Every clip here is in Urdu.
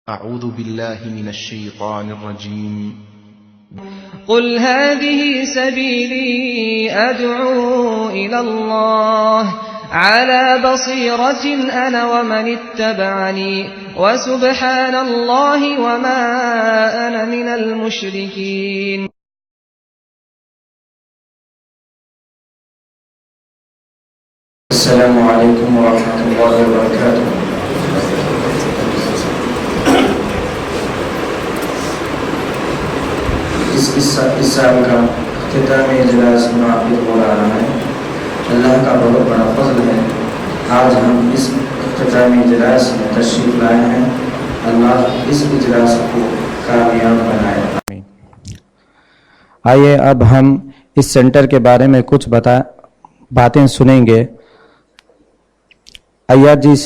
أعوذ بالله من الشيطان الرجيم. قل هذه سبيلي أدعو إلى الله على بصيرة أنا ومن اتبعني وسبحان الله وما أنا من المشركين. السلام عليكم ورحمة الله وبركاته. اس سال کا اختتامی اجلاس منعقد ہو رہا ہے. اللہ کا بہت بڑا فضل ہے. آج ہم اس اختتامی اجلاس میں تشریف لائے ہیں. اللہ اس اجلاس کو کامیاب بنائے. آئیے اب ہم اس سینٹر کے بارے میں کچھ باتیں سنیں گے. IRGC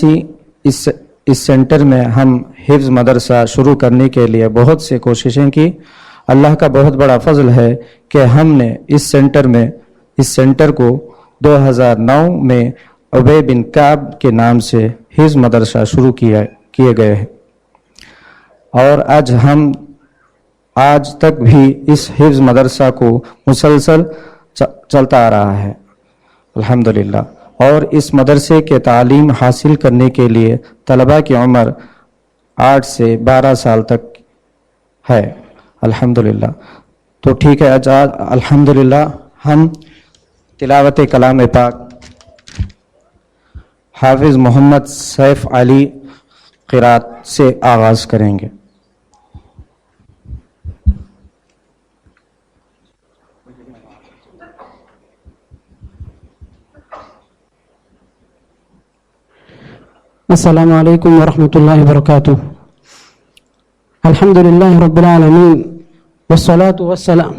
اس سینٹر میں ہم حفظ مدرسہ شروع کرنے کے لیے بہت سے کوششیں کی. اللہ کا بہت بڑا فضل ہے کہ ہم نے اس سینٹر کو 2009 میں ابی بن کعب کے نام سے حفظ مدرسہ شروع کیے گئے ہیں، اور آج تک بھی اس حفظ مدرسہ کو مسلسل چلتا آ رہا ہے الحمدللہ. اور اس مدرسے کے تعلیم حاصل کرنے کے لیے طلباء کی عمر 8 سے 12 سال تک ہے الحمدللہ. تو ٹھیک ہے، الحمدللہ ہم تلاوت کلام پاک حافظ محمد سیف علی قرات سے آغاز کریں گے. السلام علیکم ورحمۃ اللہ وبرکاتہ. الحمد للہ رب العالمین والصلاة والسلام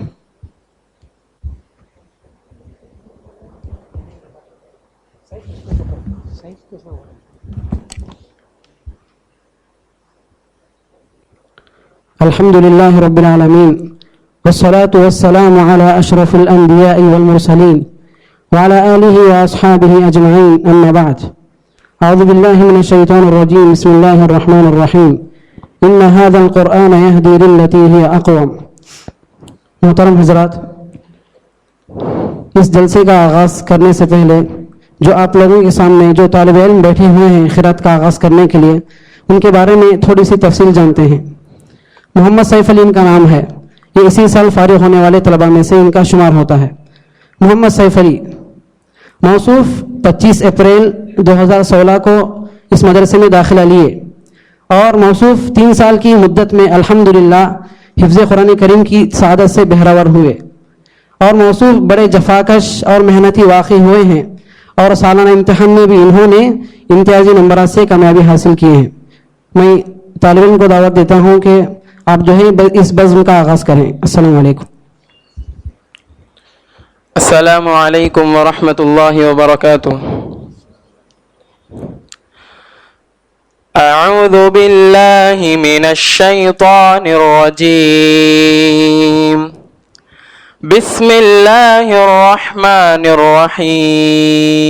الحمد للہ رب العالمین والصلاة والسلام على اشرف الانبیاء والمرسلین وعلى آلہ واصحابہ اجمعین. اما بعد، اعوذ باللہ من الشیطان الرجیم. بسم اللہ الرحمن الرحیم. ان هذا القرآن يهدي للتي هي اقوم. محترم حضرات، اس جلسے کا آغاز کرنے سے پہلے جو آپ لوگوں کے سامنے جو طالب علم بیٹھے ہوئے ہیں قرات کا آغاز کرنے کے لیے، ان کے بارے میں تھوڑی سی تفصیل جانتے ہیں. محمد سیف علی ان کا نام ہے. یہ اسی سال فارغ ہونے والے طلباء میں سے ان کا شمار ہوتا ہے. محمد سیف علی موصوف 25 اپریل 2016 کو اس مدرسے میں داخلہ لیے، اور موصوف 3 سال کی مدت میں الحمدللہ حفظ قرآن کریم کی سعادت سے بہرور ہوئے، اور موصوف بڑے جفاکش اور محنتی واقع ہوئے ہیں، اور سالانہ امتحان میں بھی انہوں نے امتیازی نمبرات سے کامیابی حاصل کی ہے. میں طالب علم کو دعوت دیتا ہوں کہ آپ جو ہے اس بزم کا آغاز کریں. السلام علیکم. السلام علیکم ورحمۃ اللہ وبرکاتہ. اعوذ باللہ من الشیطان الرجیم. بسم اللہ الرحمن الرحیم.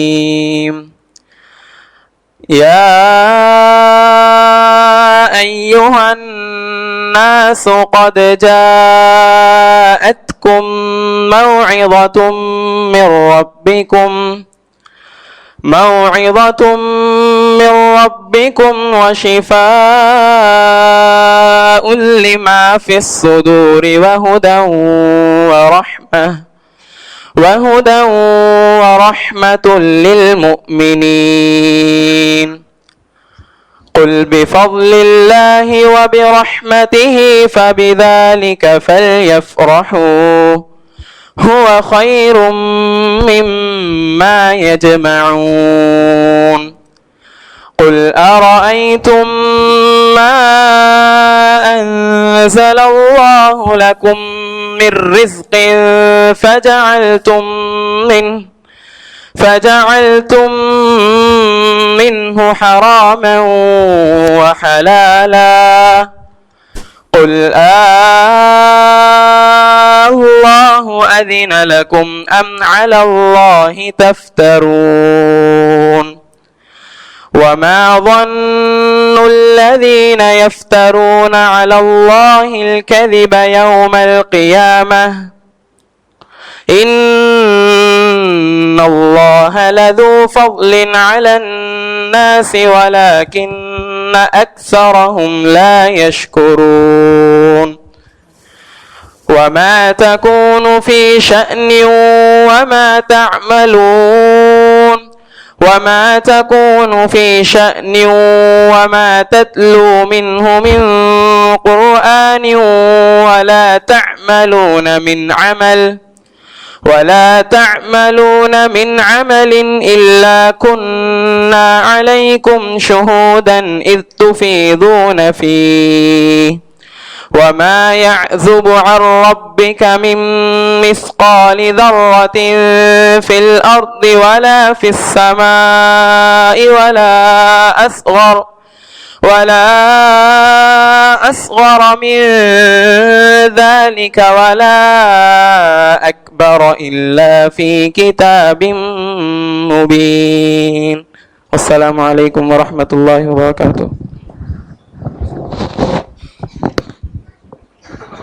یا ایہا الناس قد جاءتکم موعظة من ربكم وشفاء لما في الصدور وهدى ورحمة للمؤمنين. قل بفضل الله وبرحمته فبذلك فليفرحوا هو خير مما يجمعون. قل أرأيتم ما أنزل الله لكم من رزق فجعلتم منه حراما وحلالا. قل الله أذن لكم أم على الله تفترون. وما ظن الذين يفترون على الله الكذب يوم القيامة إن الله لذو فضل على الناس ولكن أكثرهم لا يشكرون وما تكون في شأن وما تتلو منه من قرآن ولا تعملون من عمل إلا كنا عليكم شهودا إذ تفيضون فيه وما يعزب عن ربك من مثقال ذرة في الأرض ولا في السماء ولا أصغر من ذلك ولا أكبر إلا في كتاب مبين. السلام عليكم ورحمة الله وبركاته.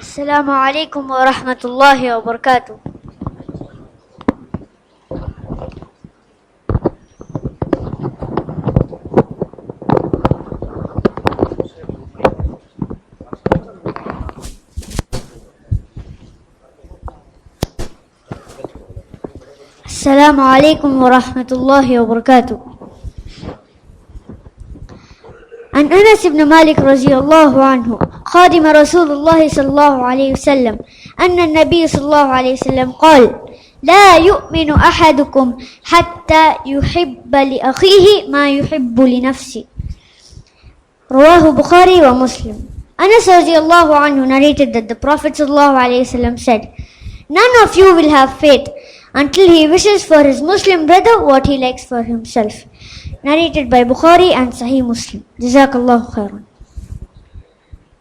السلام عليكم ورحمة الله وبركاته. السلام عليكم ورحمة الله وبركاته. عن أنس بن مالك رضي الله عنه خادم رسول الله صلى الله عليه وسلم أن النبي صلى الله عليه وسلم قال: لا يؤمن أحدكم حتى يحب لأخيه ما يحب لنفسه. رواه Bukhari wa Muslim. Anas radiallahu anhu narrated that the Prophet sallallahu alayhi wasallam said, none of you will have faith until he wishes for his Muslim brother what he likes for himself. Narrated by Bukhari and Sahih Muslim. Jazakallahu khairan.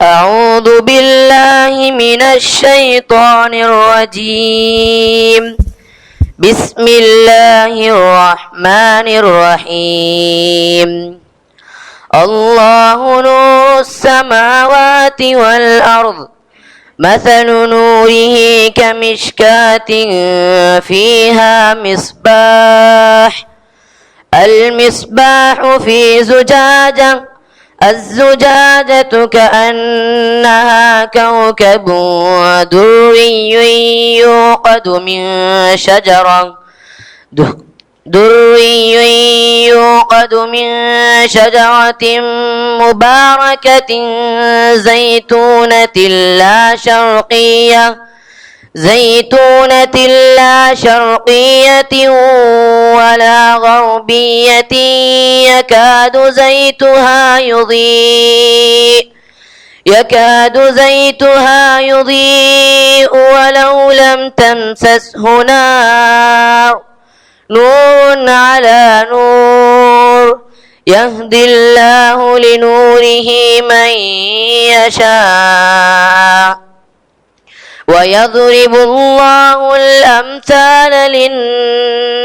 أعوذ بالله من الشيطان الرجيم. بسم الله الرحمن الرحيم. الله نور السماوات والأرض مثل نوره كمشكاة فيها مصباح. المصباح في زجاجة، الزجاجة كأنها كوكب دري يوقد من شجرة مباركة زيتونة لا شرقية ولا غربية يكاد زيتها يضيء ولو لم تمسسه نار. نور على نور يهدي الله لنوره من يشاء ويضرب الله الأمثال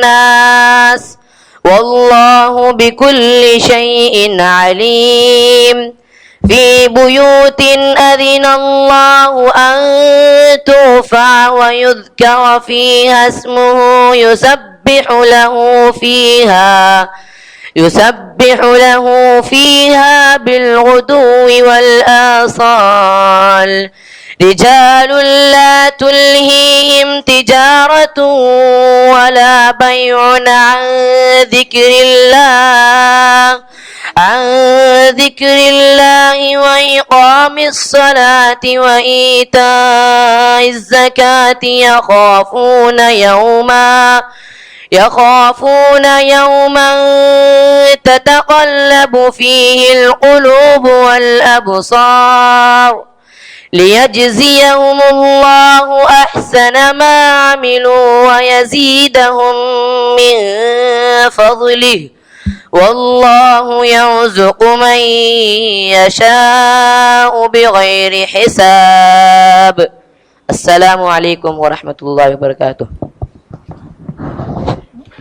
للناس والله بكل شيء عليم في بيوت أذن الله أن ترفع ويذكر فيها اسمه يسبح له فيها بالغدو والآصال رجال لا تلهيهم تجارة ولا بيع عن ذكر الله وإقام الصلاة وإيتاء الزكاة يخافون يوما تتقلب فيه القلوب والأبصار ليجزيهم الله أحسن ما عملوا ويزيدهم من فضله والله يرزق من يشاء بغير حساب. السلام عليكم ورحمة الله وبركاته.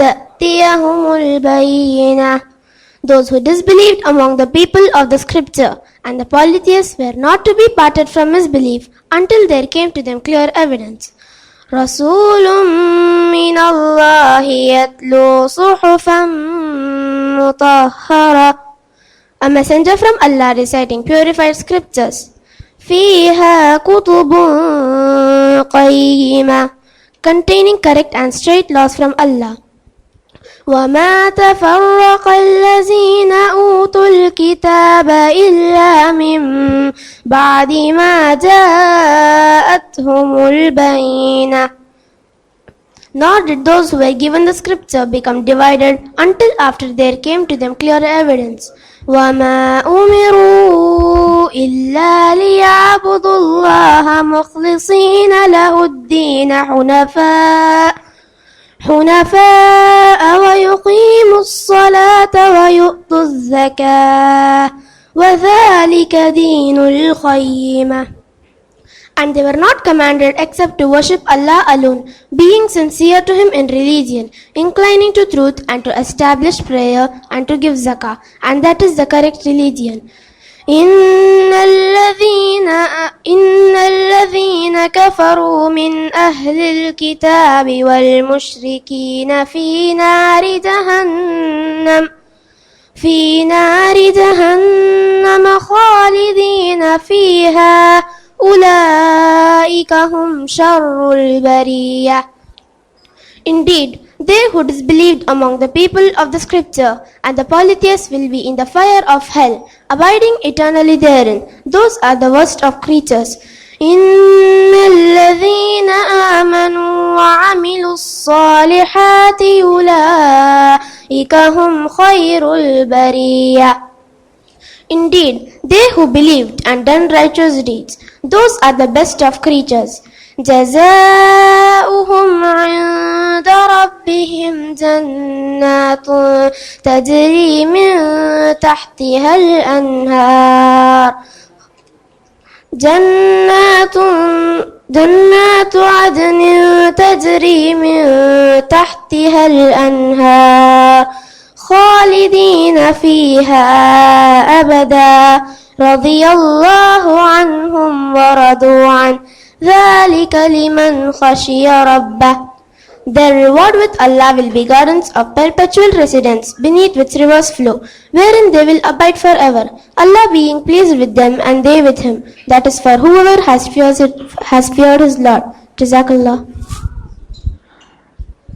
ta'tiyahumul bayyinah. Those who disbelieved among the people of the scripture and the polytheists were not to be parted from misbelief until there came to them clear evidence. Rasulun min Allahi yatlu suhufan mutahhara. A messenger from Allah reciting purified scriptures. Fiha kutubun qayyimah, containing correct and straight laws from Allah. وَمَا تَفَرَّقَ الَّذِينَ أُوتُوا الْكِتَابَ إِلَّا مِنْ بَعْدِ مَا جَاءَتْهُمُ الْبَيِّنَةُ. Nor did those who were given the scripture become divided until after there came to them clear evidence. وَمَا أُمِرُوا إِلَّا لِيَعْبُدُوا اللَّهَ مُخْلِصِينَ لَهُ الدِّينَ حنفاء ويقيموا الصلاة ويؤتوا الزكاة وذلك دين القيمة. And they were not commanded except to worship Allah alone, being sincere to Him in religion, inclining to truth and to establish prayer and to give zakah, and that is the correct religion. إن الذين كفروا من أهل الكتاب والمشركين في نار جهنم خالدين فيها أولئك هم شر البرية. Indeed, they who disbelieved among the people of the scripture and the polytheists will be in the fire of hell, abiding eternally therein. Those are the worst of creatures. إن الذين آمنوا وعملوا الصالحات أولئك هم خير البرية. Indeed, they who believed and done righteous deeds, those are the best of creatures. جزاؤهم عند ربهم جنات تجري من تحتها الأنهار جنات عدن تجري من تحتها الأنهار خالدين فيها أبدا رضي الله عنهم ورضوا عنه ذلك لمن خشي ربه. Their reward with Allah will be gardens of perpetual residence, beneath which rivers flow, wherein they will abide forever, Allah being pleased with them and they with him. That is for whoever has feared his Lord. Jazakallah.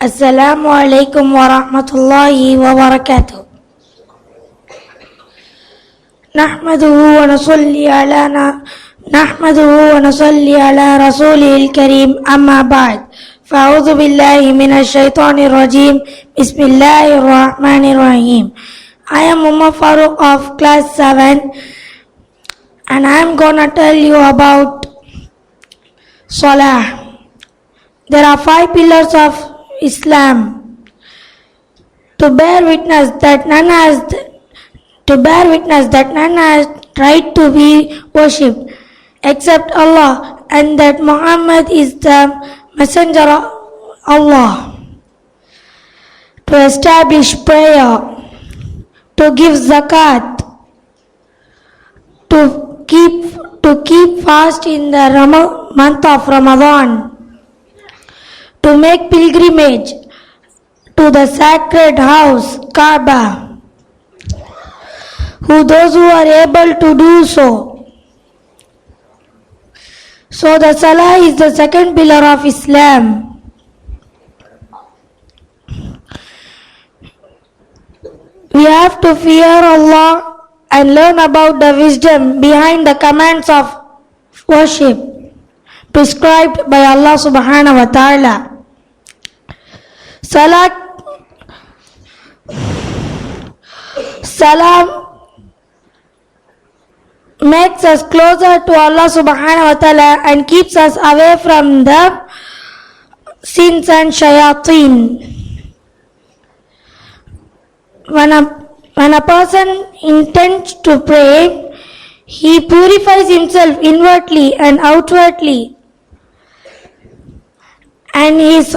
Assalamu alaikum wa rahmatullahi wa barakatuh. Nahmaduhu wa nusalli ala rasulihil kareem amma ba'd. Fa'udhu billahi minash shaitanir rajim. Bismillahir rahmanir rahim. I am Umar Farooq of class 7 and I am gonna tell you about Salah. There are 5 pillars of Islam. To bear witness that none has right to be worshipped except Allah, and that Muhammad is the messenger of Allah. To establish prayer, to give zakat, to keep fast in the month of Ramadan, to make pilgrimage to the sacred house, Kaaba, those who are able to do so. So the Salah is the second pillar of Islam. We have to fear Allah and learn about the wisdom behind the commands of worship prescribed by Allah subhanahu wa ta'ala. Salah makes us closer to Allah subhanahu wa ta'ala and keeps us away from the sins and shayateen. When a person intends to pray, he purifies himself inwardly and outwardly, and his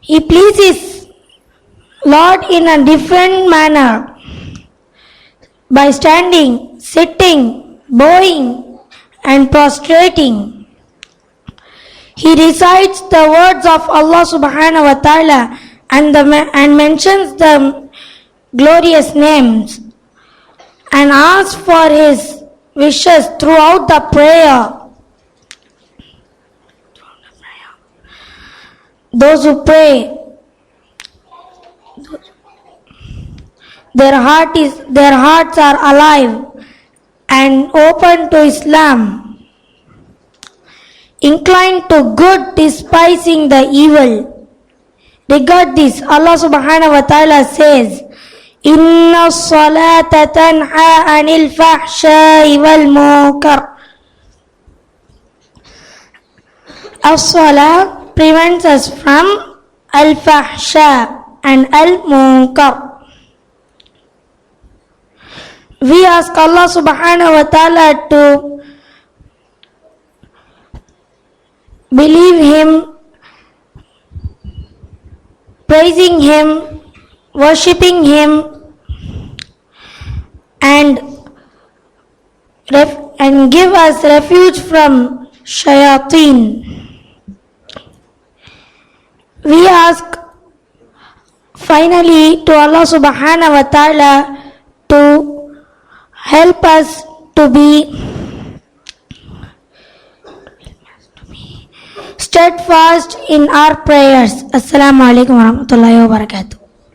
He pleases Lord in a different manner by standing, sitting, bowing and prostrating. He recites the words of Allah subhanahu wa ta'ala and mentions the glorious names and asks for his wishes throughout the prayer. Those who pray, their hearts are alive and open to Islam, inclined to good, despising the evil. Regard this, Allah subhanahu wa ta'ala says, Inna salata tanha anil fahsha'i wal munkar. As-salah prevents us from al-fahsha and al-munkar. We ask Allah subhanahu wa ta'ala to believe Him, praising Him, worshipping Him, and give us refuge from shayateen. We ask finally to Allah subhanahu wa ta'ala to help us to be steadfast in our prayers. Assalamu alaikum wa rahmatullahi wa barakatuh.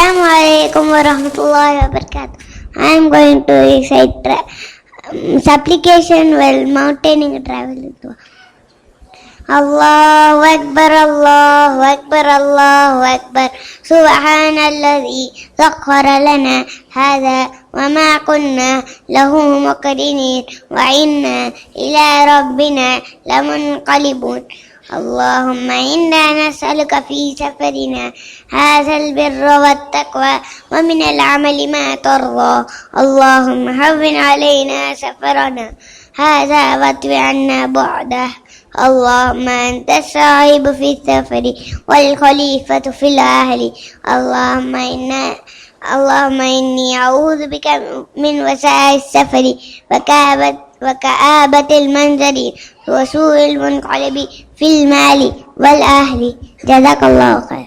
Assalamualaikum warahmatullahi wabarakatuh. I am going to recite supplication while mountaining travel. Allahu Akbar, Allahu Akbar, Allahu Akbar. Subhanalladhi sakhkhara lana hadha wa ma kunna lahu muqrinin wa inna ila rabbina lamunqalibun. اللهم إنا نسألك في سفرنا هذا البر والتقوى ومن العمل ما ترضى. اللهم هون علينا سفرنا هذا واطوي عنا بعده. اللهم أنت الصاحب في السفر والخليفة في الأهل. اللهم إني أعوذ بك من وسائل السفر وكآبة المنظر وسوء المنقلب في المال والأهل. جزاك الله خير.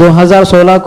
2016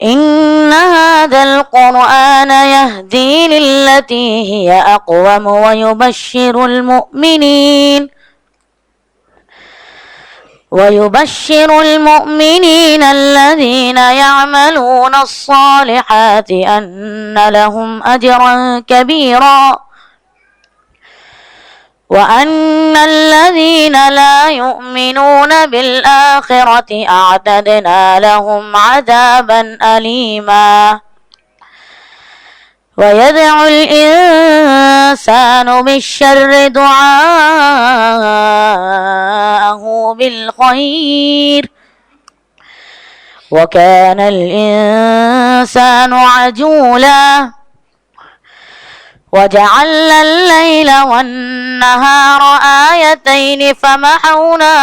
إن هذا القرآن يهدي للتي هي أقوم ويبشر المؤمنين الذين يعملون الصالحات أن لهم أجرا كبيرا وأن الذين لا يؤمنون بالآخرة أعتدنا لهم عذابا أليما. ويدعو الإنسان بالشر دعاءه بالخير وكان الإنسان عجولا. وجعلنا الليل والنهار آيتين فمحونا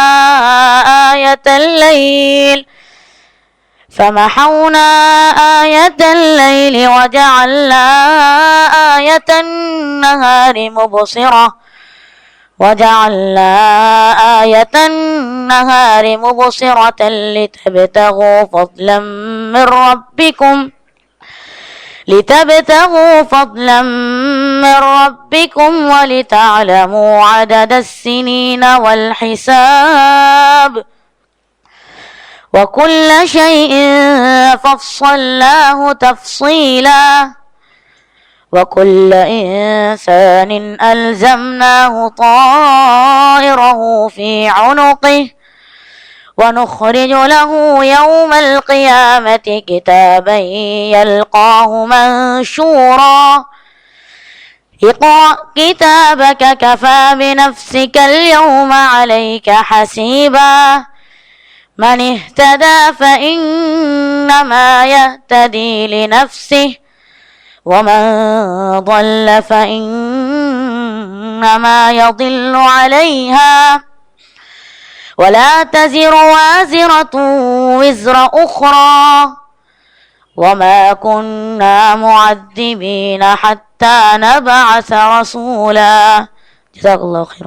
آية الليل وجعلنا آية النهار مبصرة لتبتغوا فضلا من ربكم ولتعلموا عدد السنين والحساب وكل شيء فصلناه تفصيلا. وكل إنسان ألزمناه طائره في عنقه ونخرج له يوم القيامة كتابا يلقاه منشورا. اقرأ كتابك كفى بنفسك اليوم عليك حسيبا. من اهتدى فإنما يهتدي لنفسه ومن ضل فإنما يضل عليها ولا تزر وازرة وزر أخرى وما كنا معذبين حتى نبعث رسولا. جزاك الله خير.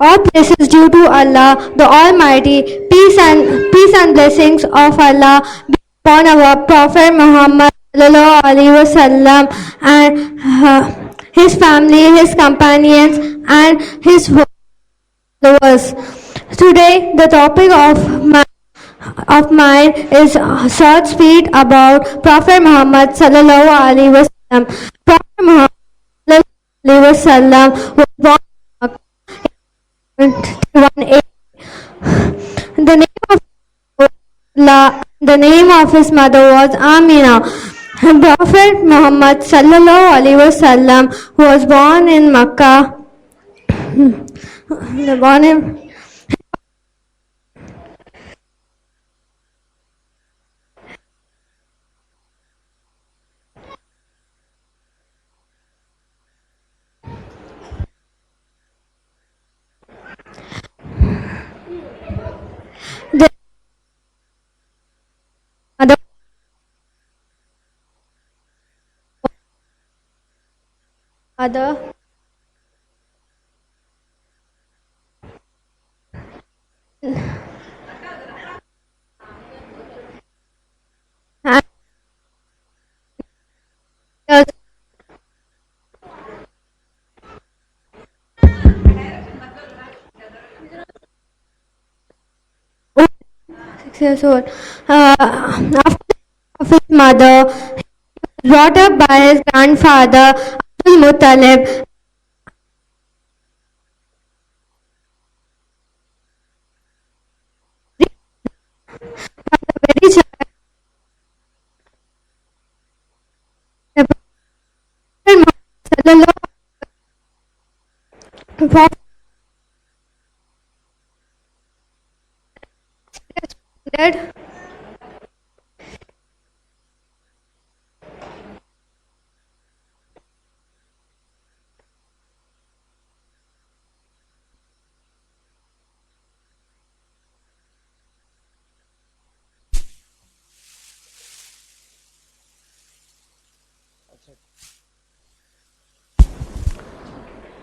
All praises due to Allah, the Almighty. Peace and blessings of Allah be upon our Prophet Muhammad sallallahu alaihi wasallam and his family, his companions, and his followers. Today, the topic of mine is short speech about Prophet Muhammad sallallahu alaihi wasallam. Prophet Muhammad sallallahu alaihi wasallam was born in 1 the name of his mother was Amina. Prophet Muhammad sallallahu alaihi wasallam was born in Makkah. Other years old. After his mother, he was brought up by his grandfather Abdul Muttalib. Very child, dead.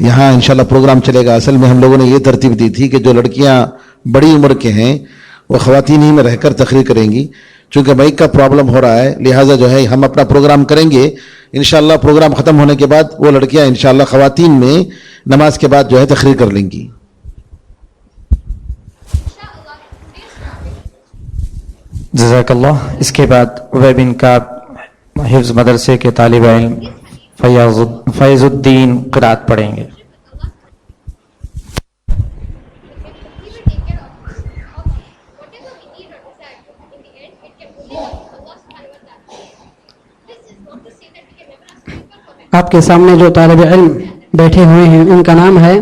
یہاں انشاءاللہ پروگرام چلے گا. اصل میں ہم لوگوں نے یہ ترتیب دی تھی کہ جو لڑکیاں بڑی عمر کے ہیں وہ خواتین ہی میں رہ کر تقریر کریں گی. چونکہ مائک کا پرابلم ہو رہا ہے لہٰذا جو ہے ہم اپنا پروگرام کریں گے. انشاءاللہ پروگرام ختم ہونے کے بعد وہ لڑکیاں انشاءاللہ خواتین میں نماز کے بعد جو ہے تقریر کر لیں گی. جزاک اللہ. اس کے بعد عبید بن کعب حفظ مدرسے کے طالب علم فیض الدین قرات پڑھیں گے. آپ کے سامنے جو طالب علم بیٹھے ہوئے ہیں ان کا نام ہے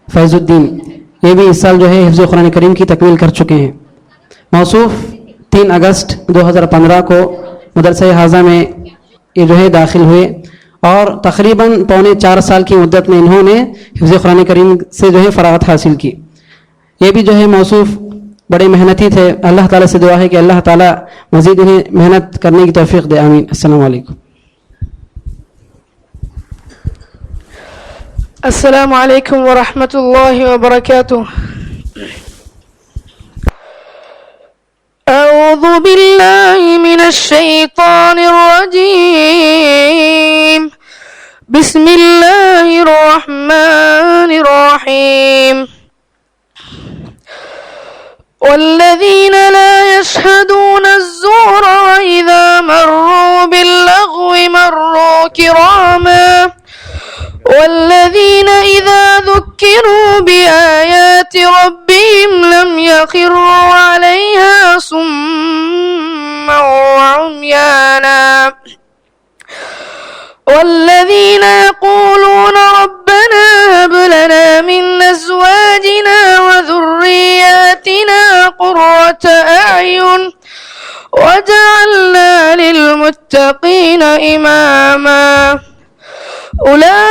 فیض الدین. یہ بھی اس سال جو ہے حفظ قرآن کریم کی تکمیل کر چکے ہیں. موصوف 3 اگست 2015 کو مدرسہ حاضہ میں یہ جو ہے داخل ہوئے اور تقریباً 3.25 سال کی مدت میں انہوں نے حفظ قرآن کریم سے جو ہے فراغت حاصل کی. یہ بھی جو ہے موصوف بڑے محنتی تھے. اللہ تعالیٰ سے دعا ہے کہ اللہ تعالیٰ مزید انہیں محنت کرنے کی توفیق دے. آمین. السلام علیکم. السلام علیکم ورحمۃ اللہ وبرکاتہ. اعوذ باللہ من الشیطان الرجیم. بسم اللہ الرحمن الرحیم. والذین لا يشهدون الزور وإذا مروا باللغو مروا كراما والذين إذا ذكروا بآيات ربهم لم يخروا عليها صما وعميانا والذين يقولون ربنا هب لنا من أزواجنا وذرياتنا قرة أعين وجعلنا للمتقين إماما. أولئك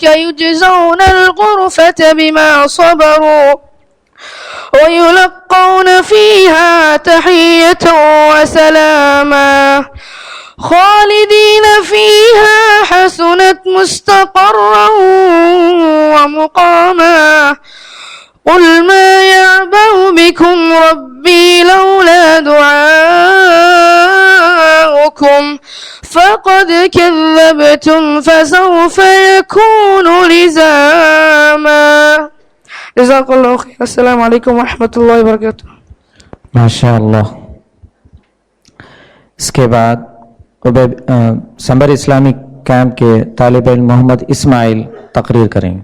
يجزون الغرفة بما صبروا ويلقون فيها تحية وسلاما خالدين فيها حسنت مستقرا ومقاما. قل ما يعبأ بكم ربي لولا دعاؤكم فقد كذبتم فسوف يكون لزاما. جزاک اللہ خیر. السلام علیکم ورحمۃ اللہ وبرکاتہ. ماشاء اللہ. اس کے بعد سمبر اسلامک کیمپ کے طالب علم محمد اسماعیل تقریر کریں گے.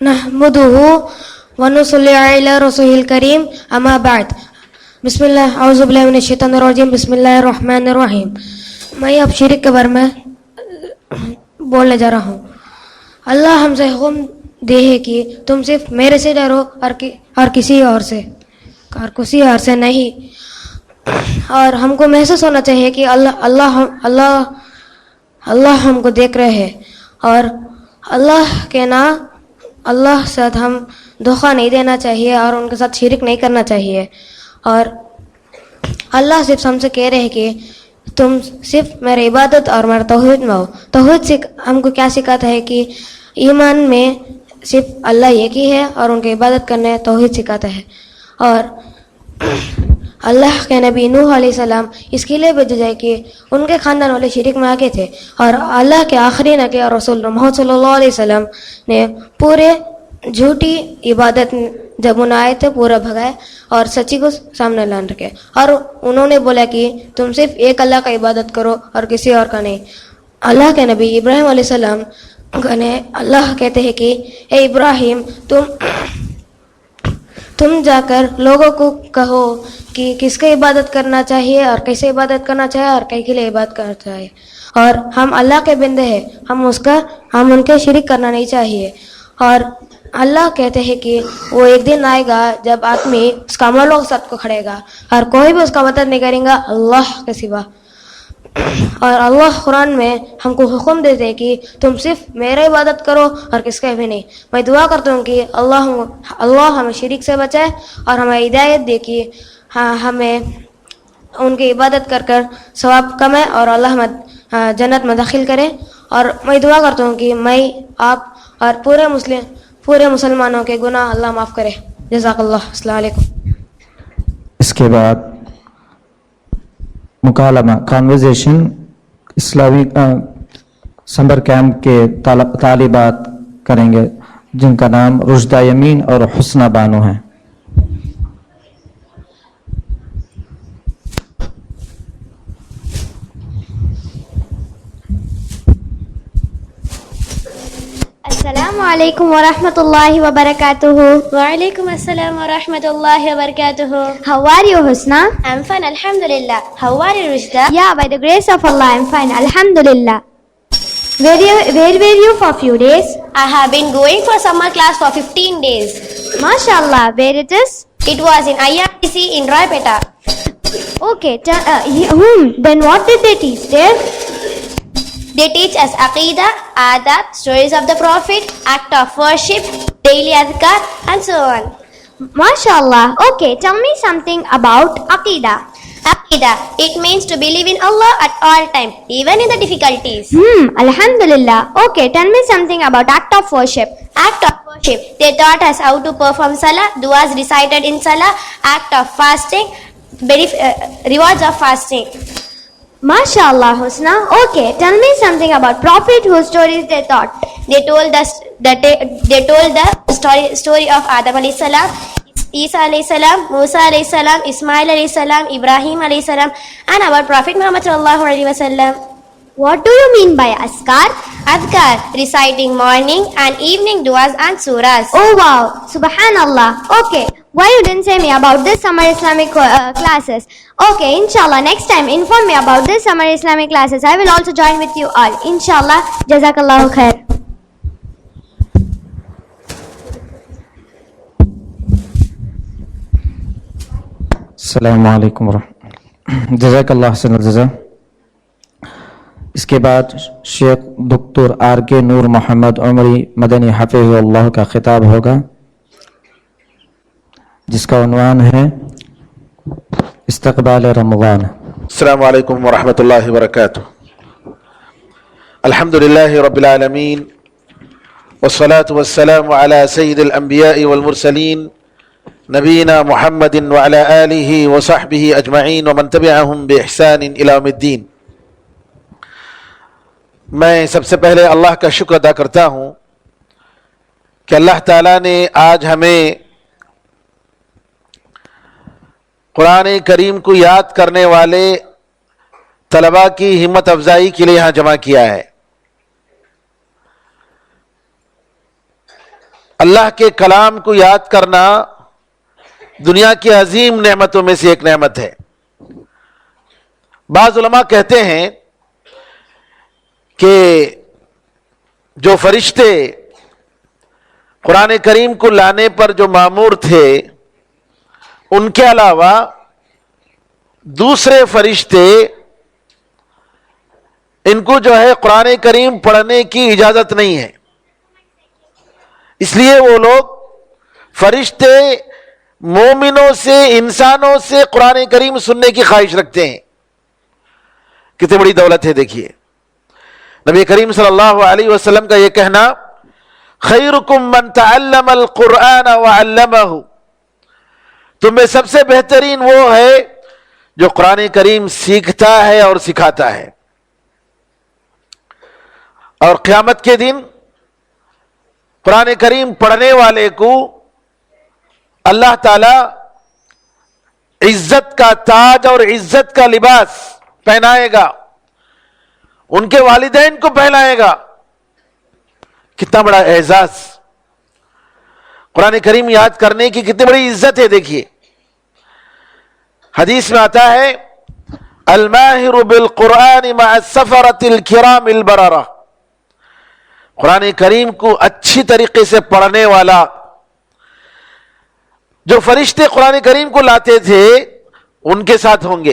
نحمده ونصلي على رسوله الكريم اما بعد. بسم اللہ اعوذ باللہ من الشیطان الرجیم. بسم اللہ الرحمن الرحیم. میں اب شرک کے بارے میں بولنے جا رہا ہوں. اللہ ہم سے حکم دے ہے کہ تم صرف میرے سے ڈرو اور کسی اور سے نہیں. اور ہم کو محسوس ہونا چاہیے کہ اللہ ہم کو دیکھ رہے ہیں اور اللہ سے ہم دھوکہ نہیں دینا چاہیے اور ان کے ساتھ شرک نہیں کرنا چاہیے. اور اللہ صرف ہم سے کہہ رہے ہیں کہ تم صرف میرے عبادت اور میرے توحید میں ہو. توحید ہم کو کیا سکھاتا ہے کہ ایمان میں صرف اللہ ایک ہی ہے اور ان کی عبادت کرنے توحید سکھاتا ہے. اور اللہ کے نبی نوح علیہ السلام اس کے لیے بھیجا جائے کہ ان کے خاندان والے شرک میں آگے تھے اور اللہ کے آخری نبی اور رسول محمد صلی اللہ علیہ وسلم نے پورے جھوٹی عبادت جب انہیں آئے تھے پورا بھگائے اور سچی کو سامنے لان رکھے. اور انہوں نے بولا کہ تم صرف ایک اللہ کا عبادت کرو اور کسی اور کا نہیں. اللہ کے نبی ابراہیم علیہ السلام نے اللہ کہتے ہیں کہ اے ابراہیم تم جا کر لوگوں کو کہو کہ کس کا عبادت کرنا چاہیے اور کیسے عبادت کرنا چاہیے اور کئی کے لیے عبادت کرنا چاہیے. اور ہم اللہ کے بندے ہیں, ہم ان کے شرک کرنا نہیں چاہیے. اور اللہ کہتے ہیں کہ وہ ایک دن آئے گا جب آدمی اس کا عملوں کے ساتھ کو کھڑے گا اور کوئی بھی اس کا مدد نہیں کرے گا اللہ کے سوا. اور اللہ قرآن میں ہم کو حکم دیتے ہیں کہ تم صرف میرا عبادت کرو اور کس کا بھی نہیں. میں دعا کرتا ہوں کہ اللہ ہمیں شریک سے بچائے اور ہمیں ہدایت دے کہ ہمیں ان کی عبادت کر کر ثواب کمائے اور اللہ ہمیں جنت میں داخل کرے. اور میں دعا کرتا ہوں کہ میں آپ اور پورے مسلمانوں کے گناہ اللہ معاف کرے. جزاک اللہ. السلام علیکم. اس کے بعد مکالمہ کانورزیشن اسلامی سمر کیمپ کے طالبات کریں گے جن کا نام رشدہ یمین اور حسنہ بانو ہے. السلام علیکم ورحمۃ اللہ وبرکاتہ. وعلیکم السلام ورحمۃ اللہ وبرکاتہ. How are you, Husna? I'm fine, alhamdulillah. How are you, Rushda? Yeah, by the grace of Allah, I'm fine, alhamdulillah. Where were you for few days? I have been going for summer class for 15 days. MashaAllah, where it is? It was in IRTC in Raipeta. Okay, then what did they teach there? They teach us Aqidah, Adab, stories of the Prophet, act of worship, daily adhkar, and so on. MashaAllah. Okay, tell me something about Aqidah. Aqidah, it means to believe in Allah at all time, even in the difficulties. Alhamdulillah. Okay, tell me something about act of worship. Act of worship, they taught us how to perform salah, duas recited in salah, act of fasting, rewards of fasting. MashaAllah, Husna. Okay, tell me something about Prophet whose stories they taught. They told the story of Adam alayhi salam, Isa alayhi salam, Musa alayhi salam, Ismail alayhi salam, Ibrahim alayhi salam, and about Prophet Muhammad sallallahu alayhi wasallam. What do you mean by askar? Adhkar, reciting morning and evening duas and surahs. Oh wow, subhanallah. Okay, why you didn't say me about this summer Islamic classes? Okay, inshallah, next time inform me about this summer Islamic classes. I will also join with you all. Inshallah, jazakallahu khair. السلام علیکم ورحمۃ جزاک اللہ حسن الجزا. اس کے بعد شیخ دکتور آر کے نور محمد عمری مدنی حفظہ اللہ کا خطاب ہوگا جس کا عنوان ہے استقبال رمضان. السلام علیکم ورحمۃ اللہ وبرکاتہ. الحمد للہ رب العالمین والصلاة والسلام علی سید الانبیاء والمرسلین نبینا محمد وعلی آلہ وصحبہ اجمعین ومن تبعہم بإحسان الی یوم الدین. میں سب سے پہلے اللہ کا شکر ادا کرتا ہوں کہ اللہ تعالیٰ نے آج ہمیں قرآن کریم کو یاد کرنے والے طلباء کی ہمت افزائی کے لیے یہاں جمع کیا ہے. اللہ کے کلام کو یاد کرنا دنیا کی عظیم نعمتوں میں سے ایک نعمت ہے. بعض علماء کہتے ہیں کہ جو فرشتے قرآن کریم کو لانے پر جو مامور تھے ان کے علاوہ دوسرے فرشتے ان کو جو ہے قرآن کریم پڑھنے کی اجازت نہیں ہے. اس لیے وہ لوگ فرشتے مومنوں سے انسانوں سے قرآن کریم سننے کی خواہش رکھتے ہیں. کتنی بڑی دولت ہے دیکھیے. نبی کریم صلی اللہ علیہ وسلم کا یہ کہنا خیرکم من تعلم القرآن وعلمہ، تم میں سب سے بہترین وہ ہے جو قرآن کریم سیکھتا ہے اور سکھاتا ہے. اور قیامت کے دن قرآن کریم پڑھنے والے کو اللہ تعالی عزت کا تاج اور عزت کا لباس پہنائے گا، ان کے والدین کو پہنائے گا. کتنا بڑا اعزاز. قرآن کریم یاد کرنے کی کتنی بڑی عزت ہے. دیکھیے حدیث میں آتا ہے الماہر بالقرآن مع السفرۃ الکرام البررہ، قرآن کریم کو اچھی طریقے سے پڑھنے والا جو فرشتے قرآن کریم کو لاتے تھے ان کے ساتھ ہوں گے.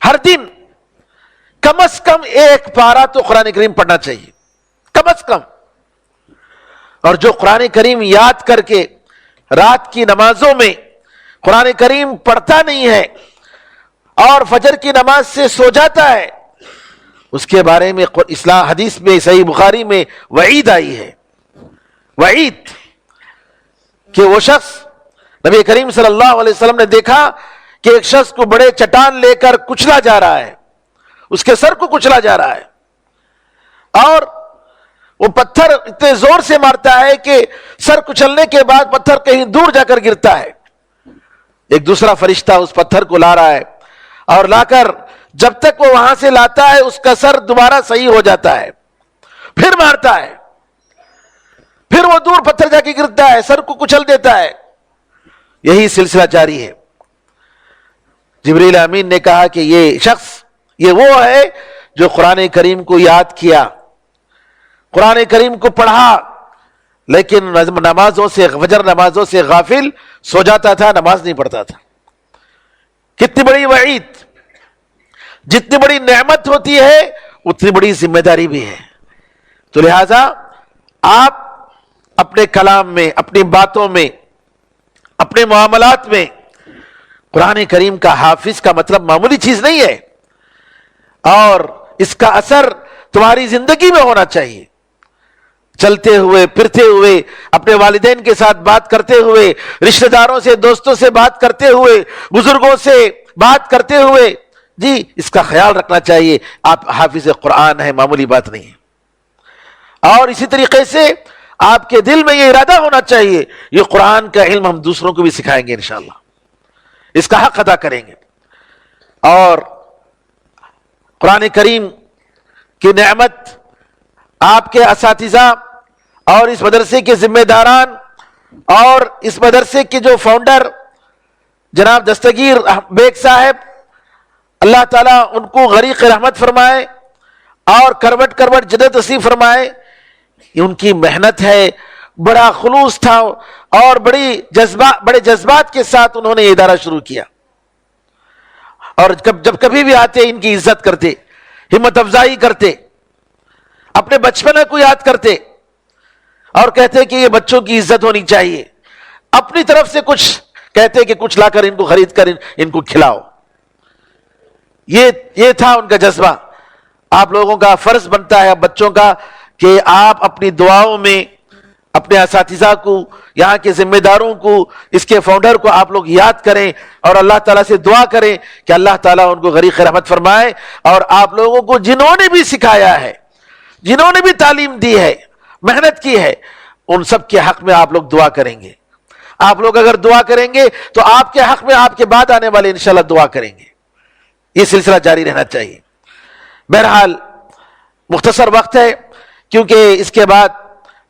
ہر دن کم از کم ایک پارہ تو قرآن کریم پڑھنا چاہیے، کم از کم. اور جو قرآن کریم یاد کر کے رات کی نمازوں میں قرآن کریم پڑھتا نہیں ہے اور فجر کی نماز سے سو جاتا ہے، اس کے بارے میں اسلام حدیث میں صحیح بخاری میں وعید آئی ہے، وعید کہ وہ شخص، نبی کریم صلی اللہ علیہ وسلم نے دیکھا کہ ایک شخص کو بڑے چٹان لے کر کچلا جا رہا ہے، اس کے سر کو کچلا جا رہا ہے، اور وہ پتھر اتنے زور سے مارتا ہے کہ سر کچلنے کے بعد پتھر کہیں دور جا کر گرتا ہے. ایک دوسرا فرشتہ اس پتھر کو لا رہا ہے اور لا کر جب تک وہ وہاں سے لاتا ہے اس کا سر دوبارہ صحیح ہو جاتا ہے، پھر مارتا ہے، پھر وہ دور پتھر جا کے گرتا ہے، سر کو کچل دیتا ہے. یہی سلسلہ جاری ہے. جبریل امین نے کہا کہ یہ شخص، یہ وہ ہے جو قرآن کریم کو یاد کیا، قرآن کریم کو پڑھا، لیکن نمازوں سے، فجر نمازوں سے غافل، سو جاتا تھا، نماز نہیں پڑھتا تھا. کتنی بڑی وعید! جتنی بڑی نعمت ہوتی ہے اتنی بڑی ذمہ داری بھی ہے. تو لہذا آپ اپنے کلام میں، اپنی باتوں میں، اپنے معاملات میں قرآن کریم کا حافظ کا مطلب معمولی چیز نہیں ہے، اور اس کا اثر تمہاری زندگی میں ہونا چاہیے. چلتے ہوئے، پھرتے ہوئے، اپنے والدین کے ساتھ بات کرتے ہوئے، رشتہ داروں سے، دوستوں سے بات کرتے ہوئے، بزرگوں سے بات کرتے ہوئے، جی اس کا خیال رکھنا چاہیے آپ حافظ قرآن ہیں، معمولی بات نہیں ہے. اور اسی طریقے سے آپ کے دل میں یہ ارادہ ہونا چاہیے یہ قرآن کا علم ہم دوسروں کو بھی سکھائیں گے انشاءاللہ، اس کا حق ادا کریں گے. اور قرآن کریم کی نعمت آپ کے اساتذہ اور اس مدرسے کے ذمہ داران اور اس مدرسے کے جو فاؤنڈر جناب دستگیر بیگ صاحب، اللہ تعالیٰ ان کو غریق رحمت فرمائے اور کروٹ کروٹ جنت نصیب فرمائے. یہ ان کی محنت ہے، بڑا خلوص تھا اور بڑے جذبات کے ساتھ انہوں نے یہ ادارہ شروع کیا. اور جب کبھی بھی آتے ان کی عزت کرتے، ہمت افزائی کرتے، اپنے بچپن کو یاد کرتے اور کہتے کہ یہ بچوں کی عزت ہونی چاہیے. اپنی طرف سے کچھ کہتے کہ کچھ لا کر ان کو خرید کر ان کو کھلاؤ. یہ تھا ان کا جذبہ. آپ لوگوں کا فرض بنتا ہے بچوں کا کہ آپ اپنی دعاؤں میں اپنے اساتذہ کو، یہاں کے ذمہ داروں کو، اس کے فاؤنڈر کو آپ لوگ یاد کریں اور اللہ تعالیٰ سے دعا کریں کہ اللہ تعالیٰ ان کو غریق رحمت فرمائے. اور آپ لوگوں کو جنہوں نے بھی سکھایا ہے، جنہوں نے بھی تعلیم دی ہے، محنت کی ہے، ان سب کے حق میں آپ لوگ دعا کریں گے. آپ لوگ اگر دعا کریں گے تو آپ کے حق میں آپ کے بعد آنے والے انشاءاللہ دعا کریں گے. یہ سلسلہ جاری رہنا چاہیے. بہرحال مختصر وقت ہے کیونکہ اس کے بعد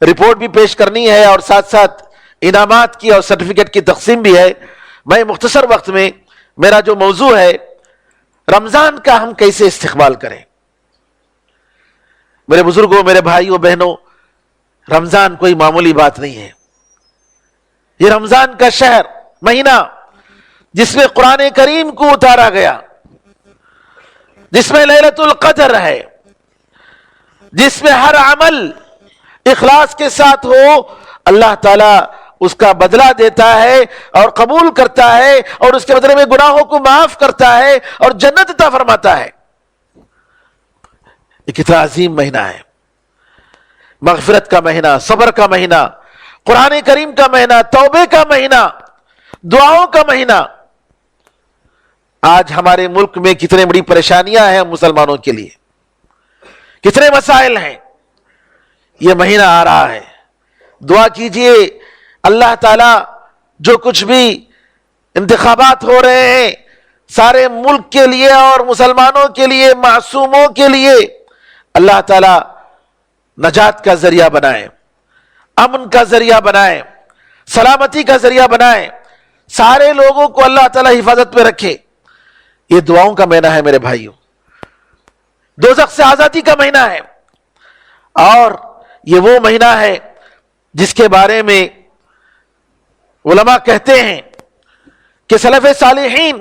رپورٹ بھی پیش کرنی ہے اور ساتھ ساتھ انعامات کی اور سرٹیفکیٹ کی تقسیم بھی ہے. میں مختصر وقت میں میرا جو موضوع ہے رمضان کا ہم کیسے استقبال کریں. میرے بزرگوں، میرے بھائیوں بہنوں، رمضان کوئی معمولی بات نہیں ہے. یہ رمضان کا شہر، مہینہ جس میں قرآن کریم کو اتارا گیا، جس میں لیلۃ القدر ہے، جس میں ہر عمل اخلاص کے ساتھ ہو اللہ تعالیٰ اس کا بدلہ دیتا ہے اور قبول کرتا ہے اور اس کے بدلے میں گناہوں کو معاف کرتا ہے اور جنت عطا فرماتا ہے. یہ کتنا عظیم مہینہ ہے، مغفرت کا مہینہ، صبر کا مہینہ، قرآن کریم کا مہینہ، توبے کا مہینہ، دعاؤں کا مہینہ. آج ہمارے ملک میں کتنے بڑی پریشانیاں ہیں مسلمانوں کے لیے، کتنے مسائل ہیں. یہ مہینہ آ رہا ہے، دعا کیجئے اللہ تعالیٰ جو کچھ بھی انتخابات ہو رہے ہیں سارے ملک کے لیے اور مسلمانوں کے لیے، معصوموں کے لیے اللہ تعالیٰ نجات کا ذریعہ بنائے، امن کا ذریعہ بنائے، سلامتی کا ذریعہ بنائے، سارے لوگوں کو اللہ تعالیٰ حفاظت میں رکھے. یہ دعاؤں کا مہینہ ہے میرے بھائیوں، دوزخ سے آزادی کا مہینہ ہے. اور یہ وہ مہینہ ہے جس کے بارے میں علماء کہتے ہیں کہ سلف صالحین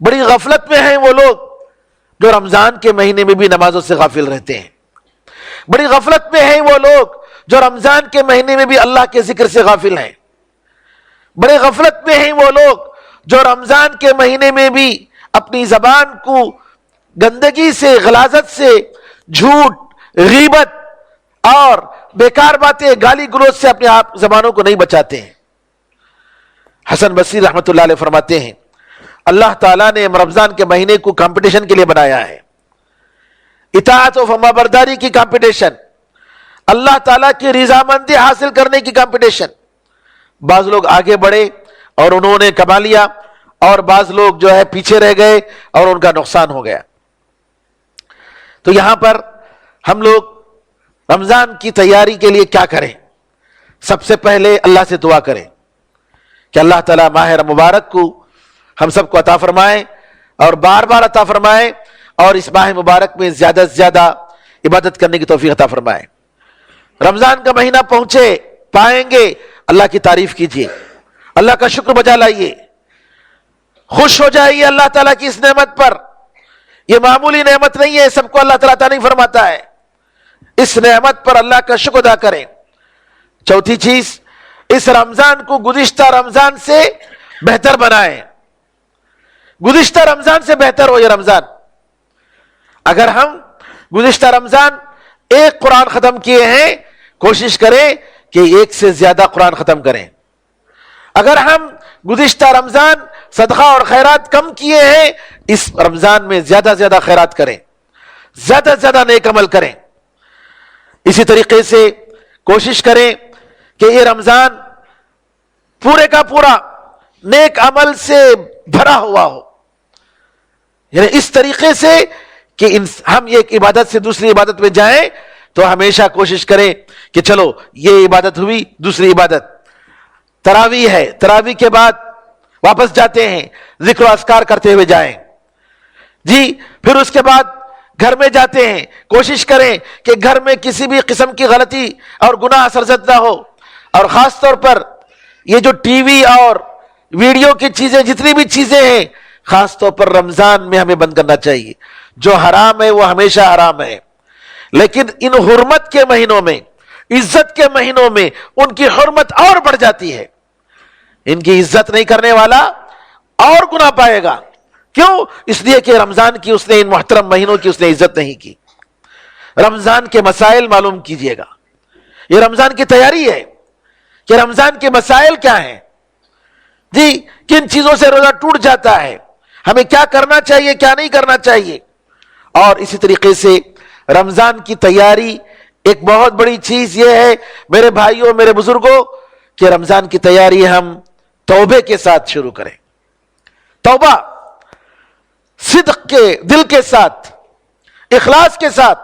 بڑی غفلت میں ہیں وہ لوگ جو رمضان کے مہینے میں بھی نمازوں سے غافل رہتے ہیں. بڑی غفلت میں ہیں وہ لوگ جو رمضان کے مہینے میں بھی اللہ کے ذکر سے غافل ہیں. بڑے غفلت میں ہیں وہ لوگ جو رمضان کے مہینے میں بھی اپنی زبان کو گندگی سے، غلاظت سے، جھوٹ، غیبت اور بیکار باتیں، گالی گلوچ سے اپنے آپ زبانوں کو نہیں بچاتے ہیں. حسن بصری رحمت اللہ علیہ فرماتے ہیں اللہ تعالیٰ نے رمضان کے مہینے کو کمپٹیشن کے لیے بنایا ہے، اطاعت و فرما برداری کی کمپٹیشن، اللہ تعالیٰ کی رضامندی حاصل کرنے کی کمپٹیشن. بعض لوگ آگے بڑھے اور انہوں نے کما لیا، اور بعض لوگ جو ہے پیچھے رہ گئے اور ان کا نقصان ہو گیا. تو یہاں پر ہم لوگ رمضان کی تیاری کے لیے کیا کریں؟ سب سے پہلے اللہ سے دعا کریں کہ اللہ تعالیٰ ماہ مبارک کو ہم سب کو عطا فرمائے اور بار بار عطا فرمائے، اور اس ماہ مبارک میں زیادہ سے زیادہ عبادت کرنے کی توفیق عطا فرمائے. رمضان کا مہینہ پہنچے، پائیں گے، اللہ کی تعریف کیجئے، اللہ کا شکر بجا لائیے، خوش ہو جائیے اللہ تعالیٰ کی اس نعمت پر. یہ معمولی نعمت نہیں ہے، سب کو اللہ تعالیٰ عطا نہیں فرماتا ہے. اس نعمت پر اللہ کا شکر ادا کریں. چوتھی چیز، اس رمضان کو گزشتہ رمضان سے بہتر بنائیں. گزشتہ رمضان سے بہتر ہو یہ رمضان. اگر ہم گزشتہ رمضان ایک قرآن ختم کیے ہیں، کوشش کریں کہ ایک سے زیادہ قرآن ختم کریں. اگر ہم گزشتہ رمضان صدقہ اور خیرات کم کیے ہیں، اس رمضان میں زیادہ سے زیادہ خیرات کریں، زیادہ سے زیادہ نیک عمل کریں. اسی طریقے سے کوشش کریں کہ یہ رمضان پورے کا پورا نیک عمل سے بھرا ہوا ہو. یعنی اس طریقے سے کہ ہم ایک عبادت سے دوسری عبادت میں جائیں تو ہمیشہ کوشش کریں کہ چلو یہ عبادت ہوئی، دوسری عبادت تراویح ہے، تراویح کے بعد واپس جاتے ہیں، ذکر و اذکار کرتے ہوئے جائیں. جی پھر اس کے بعد گھر میں جاتے ہیں، کوشش کریں کہ گھر میں کسی بھی قسم کی غلطی اور گناہ سرزد نہ ہو. اور خاص طور پر یہ جو ٹی وی اور ویڈیو کی چیزیں، جتنی بھی چیزیں ہیں، خاص طور پر رمضان میں ہمیں بند کرنا چاہیے. جو حرام ہے وہ ہمیشہ حرام ہے، لیکن ان حرمت کے مہینوں میں، عزت کے مہینوں میں ان کی حرمت اور بڑھ جاتی ہے. ان کی عزت نہیں کرنے والا اور گناہ پائے گا. کیوں؟ اس لیے کہ رمضان کی اس نے، ان محترم مہینوں کی اس نے عزت نہیں کی. رمضان کے مسائل معلوم کیجئے گا. یہ رمضان کی تیاری ہے کہ رمضان کے مسائل کیا ہیں. جی کن چیزوں سے روزہ ٹوٹ جاتا ہے، ہمیں کیا کرنا چاہیے، کیا نہیں کرنا چاہیے. اور اسی طریقے سے رمضان کی تیاری ایک بہت بڑی چیز یہ ہے میرے بھائیوں، میرے بزرگوں، کہ رمضان کی تیاری ہم توبے کے ساتھ شروع کریں. توبہ صدق کے دل کے ساتھ، اخلاص کے ساتھ.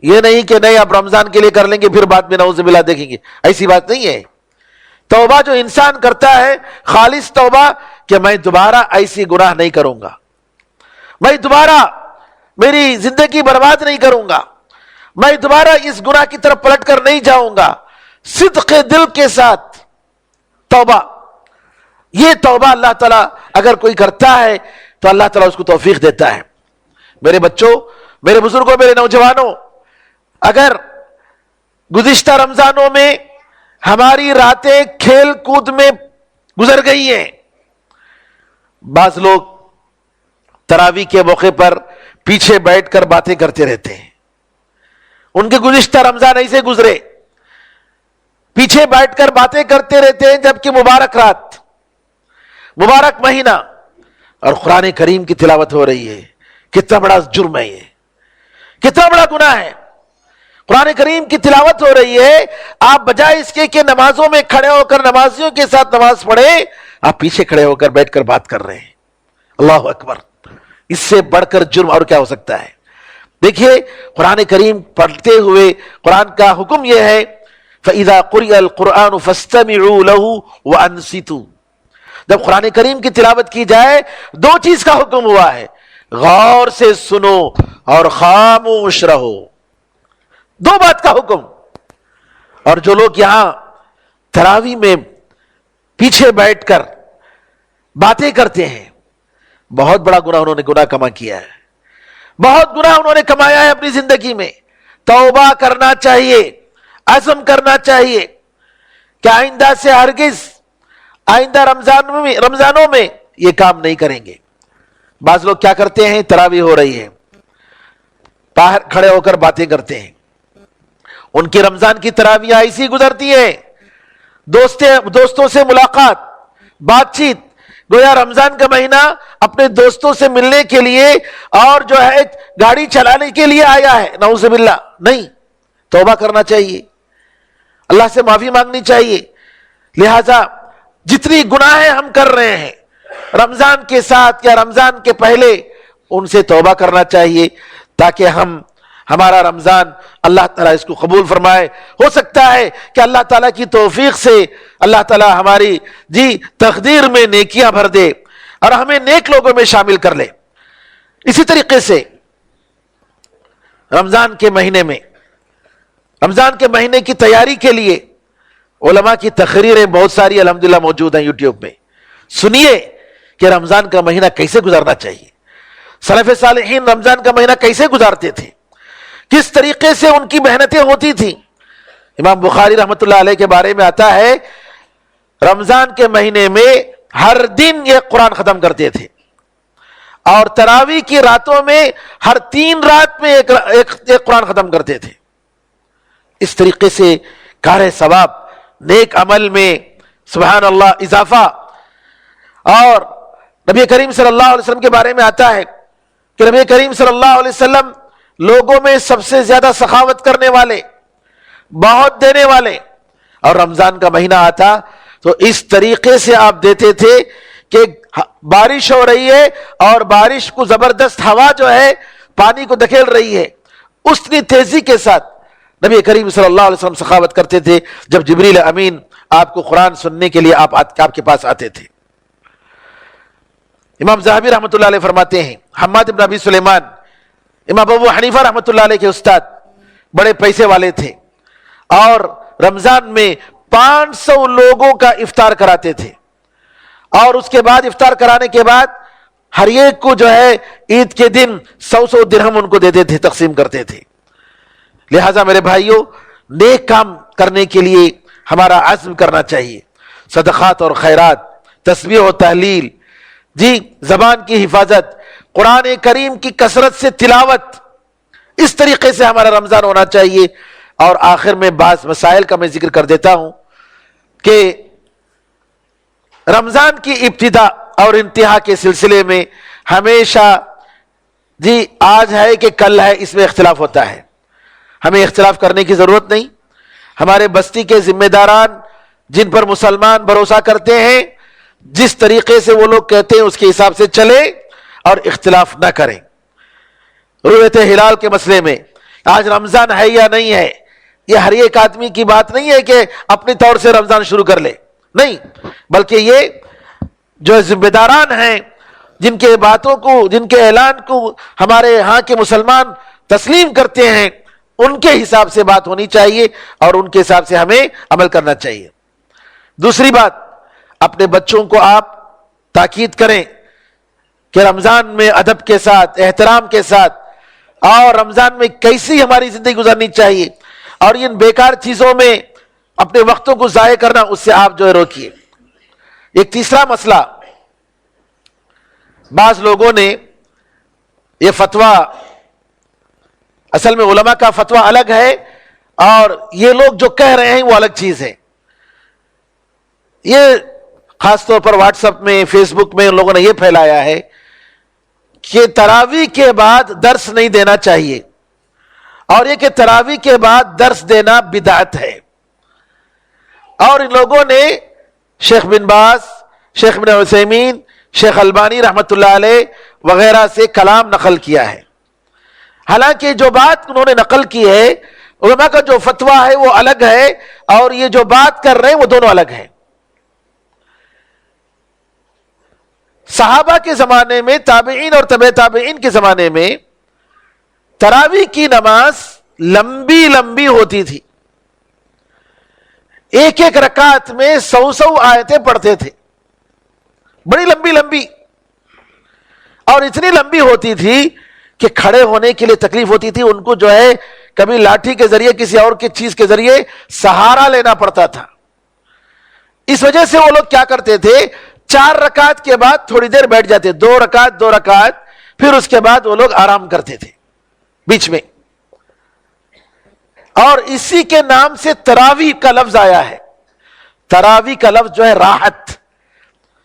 یہ نہیں کہ نہیں اب رمضان کے لیے کر لیں گے پھر بعد میں نعوذ باللہ دیکھیں گے، ایسی بات نہیں ہے. توبہ جو انسان کرتا ہے، خالص توبہ کہ میں دوبارہ ایسی گناہ نہیں کروں گا، میں دوبارہ میری زندگی برباد نہیں کروں گا، میں دوبارہ اس گناہ کی طرف پلٹ کر نہیں جاؤں گا. صدق دل کے ساتھ توبہ. یہ توبہ اللہ تعالیٰ اگر کوئی کرتا ہے تو اللہ تعالیٰ اس کو توفیق دیتا ہے. میرے بچوں، میرے بزرگوں، میرے نوجوانوں، اگر گزشتہ رمضانوں میں ہماری راتیں کھیل کود میں گزر گئی ہیں، بعض لوگ تراویح کے موقع پر پیچھے بیٹھ کر باتیں کرتے رہتے ہیں. ان کے گزشتہ رمضان ایسے گزرے، پیچھے بیٹھ کر باتیں کرتے رہتے ہیں، جبکہ مبارک رات، مبارک مہینہ اور قرآن کریم کی تلاوت ہو رہی ہے. کتنا بڑا جرم ہے یہ، کتنا بڑا گناہ ہے. قرآن کریم کی تلاوت ہو رہی ہے، آپ بجائے اس کے کہ نمازوں میں کھڑے ہو کر نمازیوں کے ساتھ نماز پڑھیں، آپ پیچھے کھڑے ہو کر بیٹھ کر بات کر رہے ہیں. اللہ اکبر. اس سے بڑھ کر جرم اور کیا ہو سکتا ہے. دیکھیے قرآن کریم پڑھتے ہوئے قرآن کا حکم یہ ہے فَإِذَا قُرِئَ الْقُرْآنُ فَاسْتَمِعُوا لَهُ وَأَنصِتُوا. جب قرآن کریم کی تلاوت کی جائے دو چیز کا حکم ہوا ہے، غور سے سنو اور خاموش رہو. دو بات کا حکم. اور جو لوگ یہاں تراویح میں پیچھے بیٹھ کر باتیں کرتے ہیں، بہت بڑا گناہ کما کیا ہے, بہت گناہ انہوں نے کمایا ہے اپنی زندگی میں. توبہ کرنا چاہیے, عزم کرنا چاہیے کہ آئندہ سے ہرگز آئندہ رمضانوں میں یہ کام نہیں کریں گے. بعض لوگ کیا کرتے ہیں, تراویح ہو رہی ہے, باہر کھڑے ہو کر باتیں کرتے ہیں. ان کی رمضان کی تراویح ایسی گزرتی ہے, دوستوں سے ملاقات, بات چیت, گویا رمضان کا مہینہ اپنے دوستوں سے ملنے کے لیے اور جو ہے گاڑی چلانے کے لیے آیا ہے. نعوذ باللہ, نہیں, توبہ کرنا چاہیے, اللہ سے معافی مانگنی چاہیے. لہذا جتنی گناہیں ہم کر رہے ہیں رمضان کے ساتھ یا رمضان کے پہلے, ان سے توبہ کرنا چاہیے تاکہ ہمارا رمضان اللہ تعالیٰ اس کو قبول فرمائے. ہو سکتا ہے کہ اللہ تعالیٰ کی توفیق سے اللہ تعالیٰ ہماری تقدیر میں نیکیاں بھر دے اور ہمیں نیک لوگوں میں شامل کر لے. اسی طریقے سے رمضان کے مہینے کی تیاری کے لیے علماء کی تقریریں بہت ساری الحمدللہ موجود ہیں یوٹیوب میں. سنیے کہ رمضان کا مہینہ کیسے گزارنا چاہیے, سلف صالحین رمضان کا مہینہ کیسے گزارتے تھے, کس طریقے سے ان کی محنتیں ہوتی تھیں. امام بخاری رحمۃ اللہ علیہ کے بارے میں آتا ہے رمضان کے مہینے میں ہر دن یہ قرآن ختم کرتے تھے اور تراویح کی راتوں میں ہر 3 رات میں ایک قرآن ختم کرتے تھے. اس طریقے سے کار ثواب, نیک عمل میں سبحان اللہ اضافہ. اور نبی کریم صلی اللہ علیہ وسلم کے بارے میں آتا ہے کہ نبی کریم صلی اللہ علیہ وسلم لوگوں میں سب سے زیادہ سخاوت کرنے والے, بہت دینے والے, اور رمضان کا مہینہ آتا تو اس طریقے سے آپ دیتے تھے کہ بارش ہو رہی ہے اور بارش کو زبردست ہوا جو ہے پانی کو دھکیل رہی ہے, اتنی تیزی کے ساتھ نبی کریم صلی اللہ علیہ وسلم سخاوت کرتے تھے جب جبریل امین آپ کو قرآن سننے کے لیے آپ کے پاس آتے تھے. امام ذہبی رحمۃ اللہ علیہ فرماتے ہیں حماد بن ابی سلیمان امام ابو حنیفہ رحمۃ اللہ علیہ کے استاد بڑے پیسے والے تھے اور رمضان میں 500 لوگوں کا افطار کراتے تھے اور اس کے بعد افطار کرانے کے بعد ہر ایک کو جو ہے عید کے دن 100 درہم ان کو دیتے تھے, تقسیم کرتے تھے. لہٰذا میرے بھائیوں, نیک کام کرنے کے لیے ہمارا عزم کرنا چاہیے. صدقات اور خیرات, تسبیح و تحلیل, زبان کی حفاظت, قرآن کریم کی کثرت سے تلاوت, اس طریقے سے ہمارا رمضان ہونا چاہیے. اور آخر میں بعض مسائل کا میں ذکر کر دیتا ہوں کہ رمضان کی ابتدا اور انتہا کے سلسلے میں ہمیشہ آج ہے کہ کل ہے, اس میں اختلاف ہوتا ہے. ہمیں اختلاف کرنے کی ضرورت نہیں. ہمارے بستی کے ذمہ داران جن پر مسلمان بھروسہ کرتے ہیں, جس طریقے سے وہ لوگ کہتے ہیں اس کے حساب سے چلے اور اختلاف نہ کریں. رؤیت ہلال کے مسئلے میں آج رمضان ہے یا نہیں ہے, یہ ہر ایک آدمی کی بات نہیں ہے کہ اپنے طور سے رمضان شروع کر لے, نہیں, بلکہ یہ جو ذمہ داران ہیں جن کے باتوں کو, جن کے اعلان کو ہمارے ہاں کے مسلمان تسلیم کرتے ہیں, ان کے حساب سے بات ہونی چاہیے اور ان کے حساب سے ہمیں عمل کرنا چاہیے. دوسری بات, اپنے بچوں کو آپ تاکید کریں کہ رمضان میں ادب کے ساتھ, احترام کے ساتھ اور رمضان میں کیسی ہماری زندگی گزارنی چاہیے اور ان بیکار چیزوں میں اپنے وقتوں کو ضائع کرنا, اس سے آپ جو ہے روکیے. ایک تیسرا مسئلہ, بعض لوگوں نے یہ فتویٰ, اصل میں علماء کا فتویٰ الگ ہے اور یہ لوگ جو کہہ رہے ہیں وہ الگ چیز ہے. یہ خاص طور پر واٹس ایپ میں, فیس بک میں ان لوگوں نے یہ پھیلایا ہے کہ تراویح کے بعد درس نہیں دینا چاہیے اور یہ کہ تراویح کے بعد درس دینا بدعت ہے. اور ان لوگوں نے شیخ بن باز, شیخ بن عثیمین, شیخ البانی رحمۃ اللہ علیہ وغیرہ سے کلام نقل کیا ہے. حالانکہ جو بات انہوں نے نقل کی ہے, علماء کا جو فتویٰ ہے وہ الگ ہے اور یہ جو بات کر رہے ہیں وہ دونوں الگ ہیں. صحابہ کے زمانے میں, تابعین اور تبع تابعین کے زمانے میں تراویح کی نماز لمبی لمبی ہوتی تھی, ایک ایک رکعت میں 100 آیتیں پڑھتے تھے, بڑی لمبی لمبی. اور اتنی لمبی ہوتی تھی کہ کھڑے ہونے کے لیے تکلیف ہوتی تھی، ان کو جو ہے کبھی لاٹھی کے ذریعے کسی اور کی چیز کے ذریعے سہارا لینا پڑتا تھا۔ اس وجہ سے وہ لوگ کیا کرتے تھے، 4 رکعت کے بعد تھوڑی دیر بیٹھ جاتے، 2 رکعت، پھر اس کے بعد وہ لوگ آرام کرتے تھے بیچ میں۔ اور اسی کے نام سے تراویح کا لفظ آیا ہے۔ تراویح کا لفظ جو ہے راحت،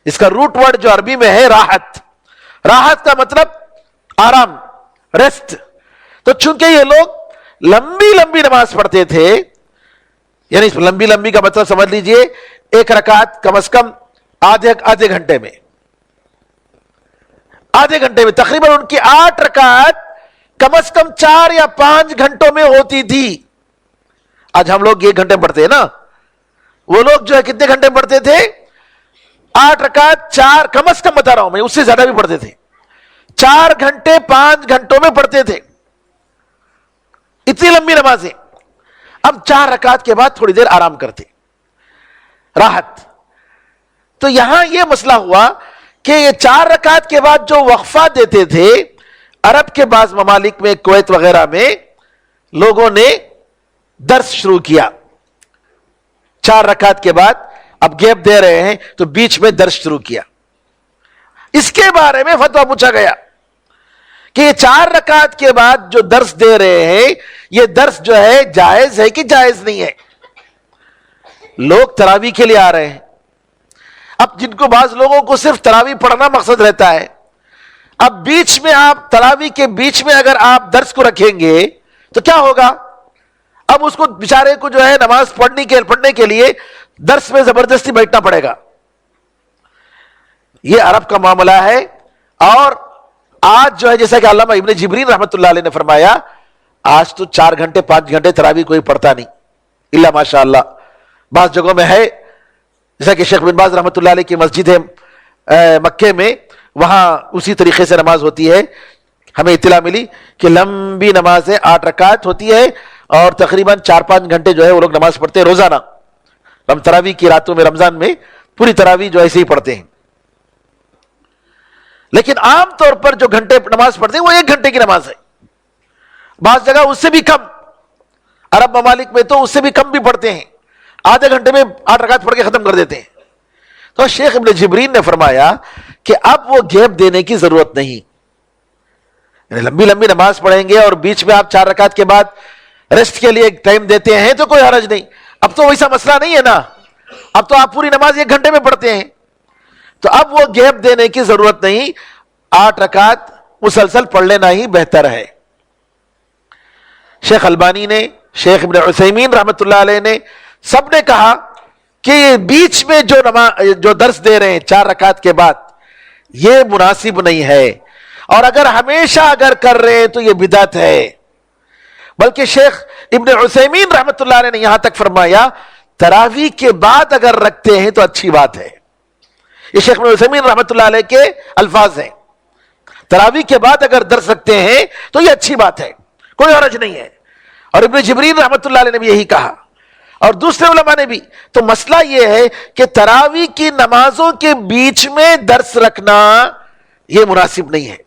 اس کا روٹ ورڈ جو عربی میں ہے راحت، راحت کا مطلب آرام، ریسٹ۔ تو چونکہ یہ لوگ لمبی لمبی نماز پڑھتے تھے، یعنی لمبی لمبی کا مطلب سمجھ لیجئے 1 رکعت کم از کم آدھے گھنٹے میں، تقریباً ان کی 8 رکعت کم از کم 4 یا 5 گھنٹوں میں ہوتی تھی۔ آج ہم لوگ 1 گھنٹے پڑھتے ہیں نا، وہ لوگ جو ہے کتنے گھنٹے پڑھتے تھے؟ 8 رکعت 4، کم از کم بتا رہا ہوں میں، اس سے زیادہ بھی پڑھتے تھے، 4 گھنٹے 5 گھنٹوں میں پڑھتے تھے، اتنی لمبی نمازیں۔ اب 4 رکعت کے بعد تھوڑی دیر آرام کرتے، راحت۔ تو یہاں یہ مسئلہ ہوا کہ یہ 4 رکعت کے بعد جو وقفہ دیتے تھے، عرب کے بعض ممالک میں، کویت وغیرہ میں لوگوں نے درس شروع کیا۔ 4 رکعت کے بعد اب گیپ دے رہے ہیں تو بیچ میں درس شروع کیا۔ اس کے بارے میں فتویٰ پوچھا گیا کہ یہ 4 رکعت کے بعد جو درس دے رہے ہیں، یہ درس جو ہے جائز ہے کہ جائز نہیں ہے؟ لوگ تراویح کے لیے آ رہے ہیں، اب جن کو بعض لوگوں کو صرف تراویح پڑھنا مقصد رہتا ہے، اب بیچ میں آپ تراویح کے بیچ میں اگر آپ درس کو رکھیں گے تو کیا ہوگا؟ اب اس کو بیچارے کو جو ہے نماز پڑھنے کے لیے درس میں زبردستی بیٹھنا پڑے گا۔ یہ عرب کا معاملہ ہے۔ اور آج جو ہے جیسا کہ علامہ ابن جبرین رحمۃ اللہ علیہ نے فرمایا، آج تو 4 گھنٹے 5 گھنٹے تراویح کوئی پڑھتا نہیں الا ماشاء اللہ۔ بعض جگہوں میں ہے، جیسا کہ شیخ بن باز رحمۃ اللہ علیہ کی مسجد ہے مکے میں، وہاں اسی طریقے سے نماز ہوتی ہے۔ ہمیں اطلاع ملی کہ لمبی نمازیں 8 رکعت ہوتی ہے اور تقریباً 4-5 گھنٹے جو ہے وہ لوگ نماز پڑھتے ہیں روزانہ۔ ہم تراویح کی راتوں میں رمضان میں پوری تراویح جو ایسے ہی پڑھتے ہیں، لیکن عام طور پر جو گھنٹے نماز پڑھتے ہیں وہ 1 گھنٹے کی نماز ہے، بعض جگہ اس سے بھی کم، عرب ممالک میں تو اس سے بھی کم بھی پڑھتے ہیں، آدھے گھنٹے میں 8 رکعت پڑھ کے ختم کر دیتے ہیں۔ تو شیخ ابن جبرین نے فرمایا کہ اب وہ گیپ دینے کی ضرورت نہیں، یعنی لمبی لمبی نماز پڑھیں گے اور بیچ میں آپ 4 رکعت کے بعد ریسٹ کے لیے ٹائم دیتے ہیں تو کوئی حرج نہیں۔ اب تو ویسا مسئلہ نہیں ہے نا، اب تو آپ پوری نماز 1 گھنٹے میں پڑھتے ہیں، تو اب وہ گیپ دینے کی ضرورت نہیں، 8 رکعت مسلسل پڑھ لینا ہی بہتر ہے۔ شیخ البانی نے، شیخ ابن عثیمین رحمۃ اللہ علیہ نے، سب نے کہا کہ بیچ میں جو درس دے رہے ہیں 4 رکعت کے بعد، یہ مناسب نہیں ہے، اور اگر ہمیشہ کر رہے ہیں تو یہ بدعت ہے۔ بلکہ شیخ ابن عثیمین رحمۃ اللہ علیہ نے یہاں تک فرمایا تراویح کے بعد اگر رکھتے ہیں تو اچھی بات ہے۔ یہ شیخ ابن عثیمین رحمۃ اللہ علیہ کے الفاظ ہیں، تراویح کے بعد اگر درس رکھتے ہیں تو یہ اچھی بات ہے، کوئی حرج نہیں ہے۔ اور ابن جبرین رحمۃ اللہ علیہ نے بھی یہی کہا، اور دوسرے علماء نے بھی۔ تو مسئلہ یہ ہے کہ تراویح کی نمازوں کے بیچ میں درس رکھنا یہ مناسب نہیں ہے۔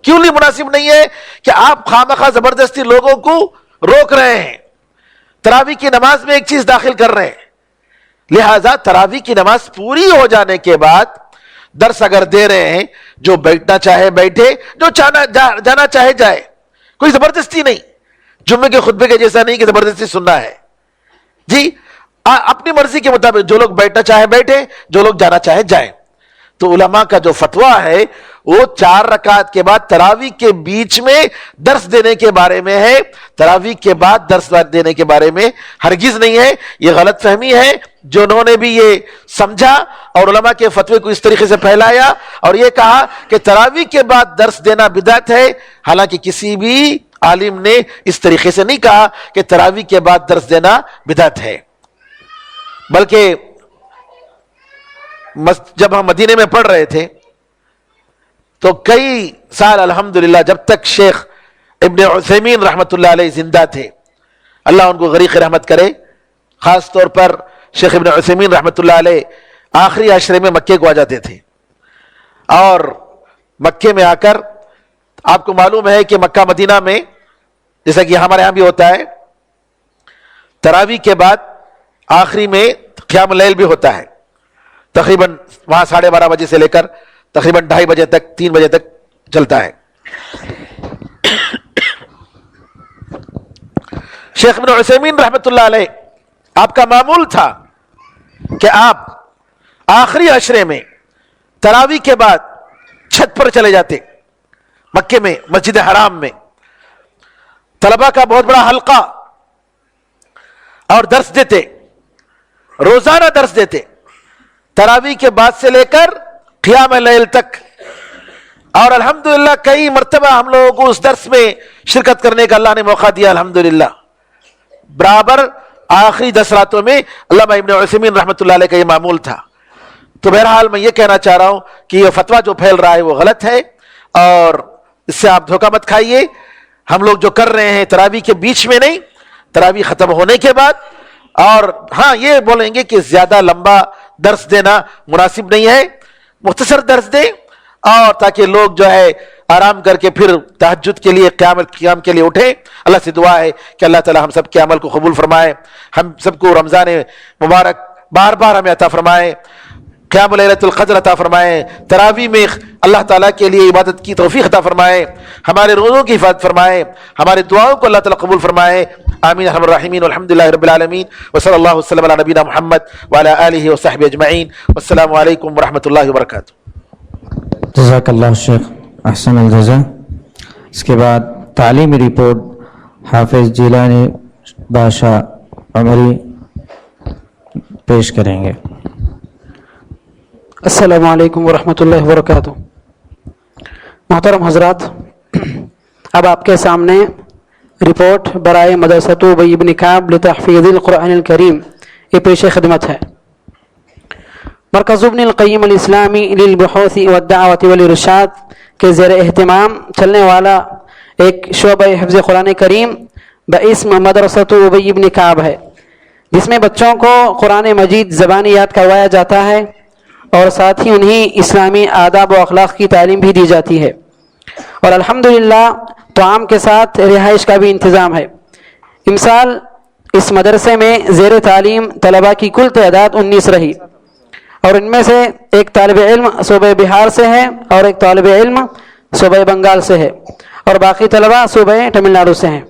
کیوں نہیں مناسب نہیں ہے؟ کہ آپ خامخواہ زبردستی لوگوں کو روک رہے ہیں، تراویح کی نماز میں ایک چیز داخل کر رہے ہیں۔ لہذا تراویح کی نماز پوری ہو جانے کے بعد درس اگر دے رہے ہیں، جو بیٹھنا چاہے بیٹھے، جو جانا چاہے جائے، کوئی زبردستی نہیں۔ جمعے کے خطبے کے جیسا نہیں کہ زبردستی سننا ہے، جی اپنی مرضی کے مطابق جو لوگ بیٹھنا چاہے بیٹھے، جو لوگ جانا چاہے جائیں۔ تو علماء کا جو فتویٰ ہے وہ 4 رکعت کے بعد تراویح کے بیچ میں درس دینے کے بارے میں ہے، تراویح کے بعد درس دینے کے بارے میں ہرگز نہیں ہے۔ یہ غلط فہمی ہے جنہوں نے بھی یہ سمجھا اور علماء کے فتوے کو اس طریقے سے پھیلایا اور یہ کہا کہ تراویح کے بعد درس دینا بدعت ہے، حالانکہ کسی بھی عالم نے اس طریقے سے نہیں کہا کہ تراویح کے بعد درس دینا بدعت ہے۔ بلکہ جب ہم مدینے میں پڑھ رہے تھے تو کئی سال الحمدللہ جب تک شیخ ابن عثیمین رحمۃ اللہ علیہ زندہ تھے، اللہ ان کو غریق رحمت کرے، خاص طور پر شیخ ابن عثیمین رحمۃ اللہ علیہ آخری عشرے میں مکے کو آ جاتے تھے اور مکے میں آ کر آپ کو معلوم ہے کہ مکہ مدینہ میں جیسا کہ ہمارے یہاں بھی ہوتا ہے تراویح کے بعد آخری میں قیام اللیل بھی ہوتا ہے، تقریباً وہاں 12:30 بجے سے لے کر تقریباً 2:30 بجے تک 3 بجے تک چلتا ہے۔ شیخ ابن عثیمین رحمۃ اللہ علیہ آپ کا معمول تھا کہ آپ آخری عشرے میں تراویح کے بعد چھت پر چلے جاتے، مکے میں مسجد حرام میں طلبہ کا بہت بڑا حلقہ، اور درس دیتے، روزانہ درس دیتے، تراویح کے بعد سے لے کر قیام اللیل تک۔ اور الحمدللہ کئی مرتبہ ہم لوگوں کو اس درس میں شرکت کرنے کا اللہ نے موقع دیا، الحمدللہ۔ برابر آخری 10 راتوں میں علامہ ابن عثیمین رحمۃ اللہ علیہ کا یہ معمول تھا۔ تو بہرحال میں یہ کہنا چاہ رہا ہوں کہ یہ فتویٰ جو پھیل رہا ہے وہ غلط ہے، اور اس سے آپ دھوکہ مت کھائیے۔ ہم لوگ جو کر رہے ہیں تراویح کے بیچ میں نہیں، تراویح ختم ہونے کے بعد، اور ہاں یہ بولیں گے کہ زیادہ لمبا درس دینا مناسب نہیں ہے، مختصر درس دیں، اور تاکہ لوگ جو ہے آرام کر کے پھر تہجد کے لیے قیام کے لیے اٹھیں۔ اللہ سے دعا ہے کہ اللہ تعالی ہم سب کے عمل کو قبول فرمائے، ہم سب کو رمضان مبارک بار بار ہمیں عطا فرمائے، قیام لیلۃ القدر عطا فرمائے، تراویح میں اللہ تعالیٰ کے لیے عبادت کی توفیق عطا فرمائے، ہمارے روزوں کی حفاظت فرمائے، ہمارے دعاؤں کو اللہ تعالیٰ قبول فرمائے، آمین ارحم الراحمین، والحمدللہ رب العالمین، وصلی اللہ وسلم علی نبینا محمد وعلی آلہ وصحبہ اجمعین، والسلام علیکم ورحمۃ اللہ وبرکاتہ۔ جزاک اللہ شیخ، احسن الجزا۔ اس کے بعد تعلیمی رپورٹ حافظ جیلانی بادشاہ عمری پیش کریں گے۔ السلام علیکم ورحمۃ اللہ وبرکاتہ۔ محترم حضرات، اب آپ کے سامنے رپورٹ برائے مدرسۃ ابی بن کعب لتحفیظ القرآن الکریم یہ پیش خدمت ہے۔ مرکز ابن القیم الاسلامی للبحوث والدعوت والارشاد کے زیر اہتمام چلنے والا ایک شعبہ حفظ قرآن کریم باسم مدرسۃ ابی بن کعب ہے، جس میں بچوں کو قرآن مجید زبانی یاد کروایا جاتا ہے، اور ساتھ ہی انہیں اسلامی آداب و اخلاق کی تعلیم بھی دی جاتی ہے، اور الحمدللہ طعام کے ساتھ رہائش کا بھی انتظام ہے۔ امسال اس مدرسے میں زیر تعلیم طلباء کی کل تعداد 19 رہی، اور ان میں سے ایک طالب علم صوبہ بہار سے ہے، اور ایک طالب علم صوبہ بنگال سے ہے، اور باقی طلباء صوبہ تمل ناڈو سے ہیں۔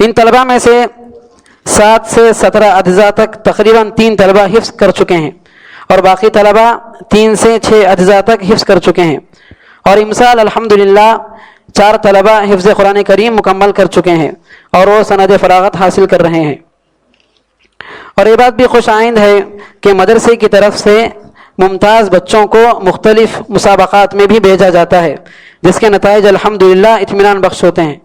ان طلباء میں سے 7 سے 17 اجزاء تک تقریباً 3 طلباء حفظ کر چکے ہیں، اور باقی طلباء 3 سے 6 اجزاء تک حفظ کر چکے ہیں، اور امسال الحمدللہ 4 طلباء حفظ قرآن کریم مکمل کر چکے ہیں، اور وہ سند فراغت حاصل کر رہے ہیں۔ اور یہ بات بھی خوش آئند ہے کہ مدرسے کی طرف سے ممتاز بچوں کو مختلف مسابقات میں بھی بھیجا جاتا ہے، جس کے نتائج الحمدللہ اطمینان بخش ہوتے ہیں۔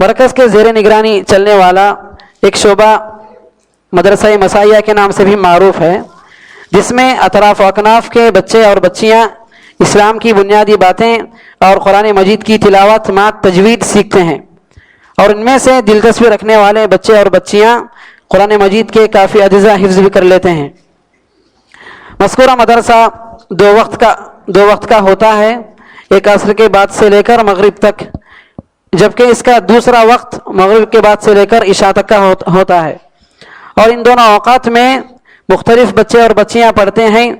مرکز کے زیر نگرانی چلنے والا ایک شعبہ مدرسہ مسائیہ کے نام سے بھی معروف ہے، جس میں اطراف و اکناف کے بچے اور بچیاں اسلام کی بنیادی باتیں اور قرآن مجید کی تلاوت مات تجوید سیکھتے ہیں، اور ان میں سے دلچسپی رکھنے والے بچے اور بچیاں قرآن مجید کے کافی اجزاء حفظ بھی کر لیتے ہیں۔ مذکورہ مدرسہ دو وقت کا ہوتا ہے، ایک عصر کے بعد سے لے کر مغرب تک، جبکہ اس کا دوسرا وقت مغرب کے بعد سے لے کر عشاء تک کا ہوتا ہے، اور ان دونوں اوقات میں مختلف بچے اور بچیاں پڑھتے ہیں،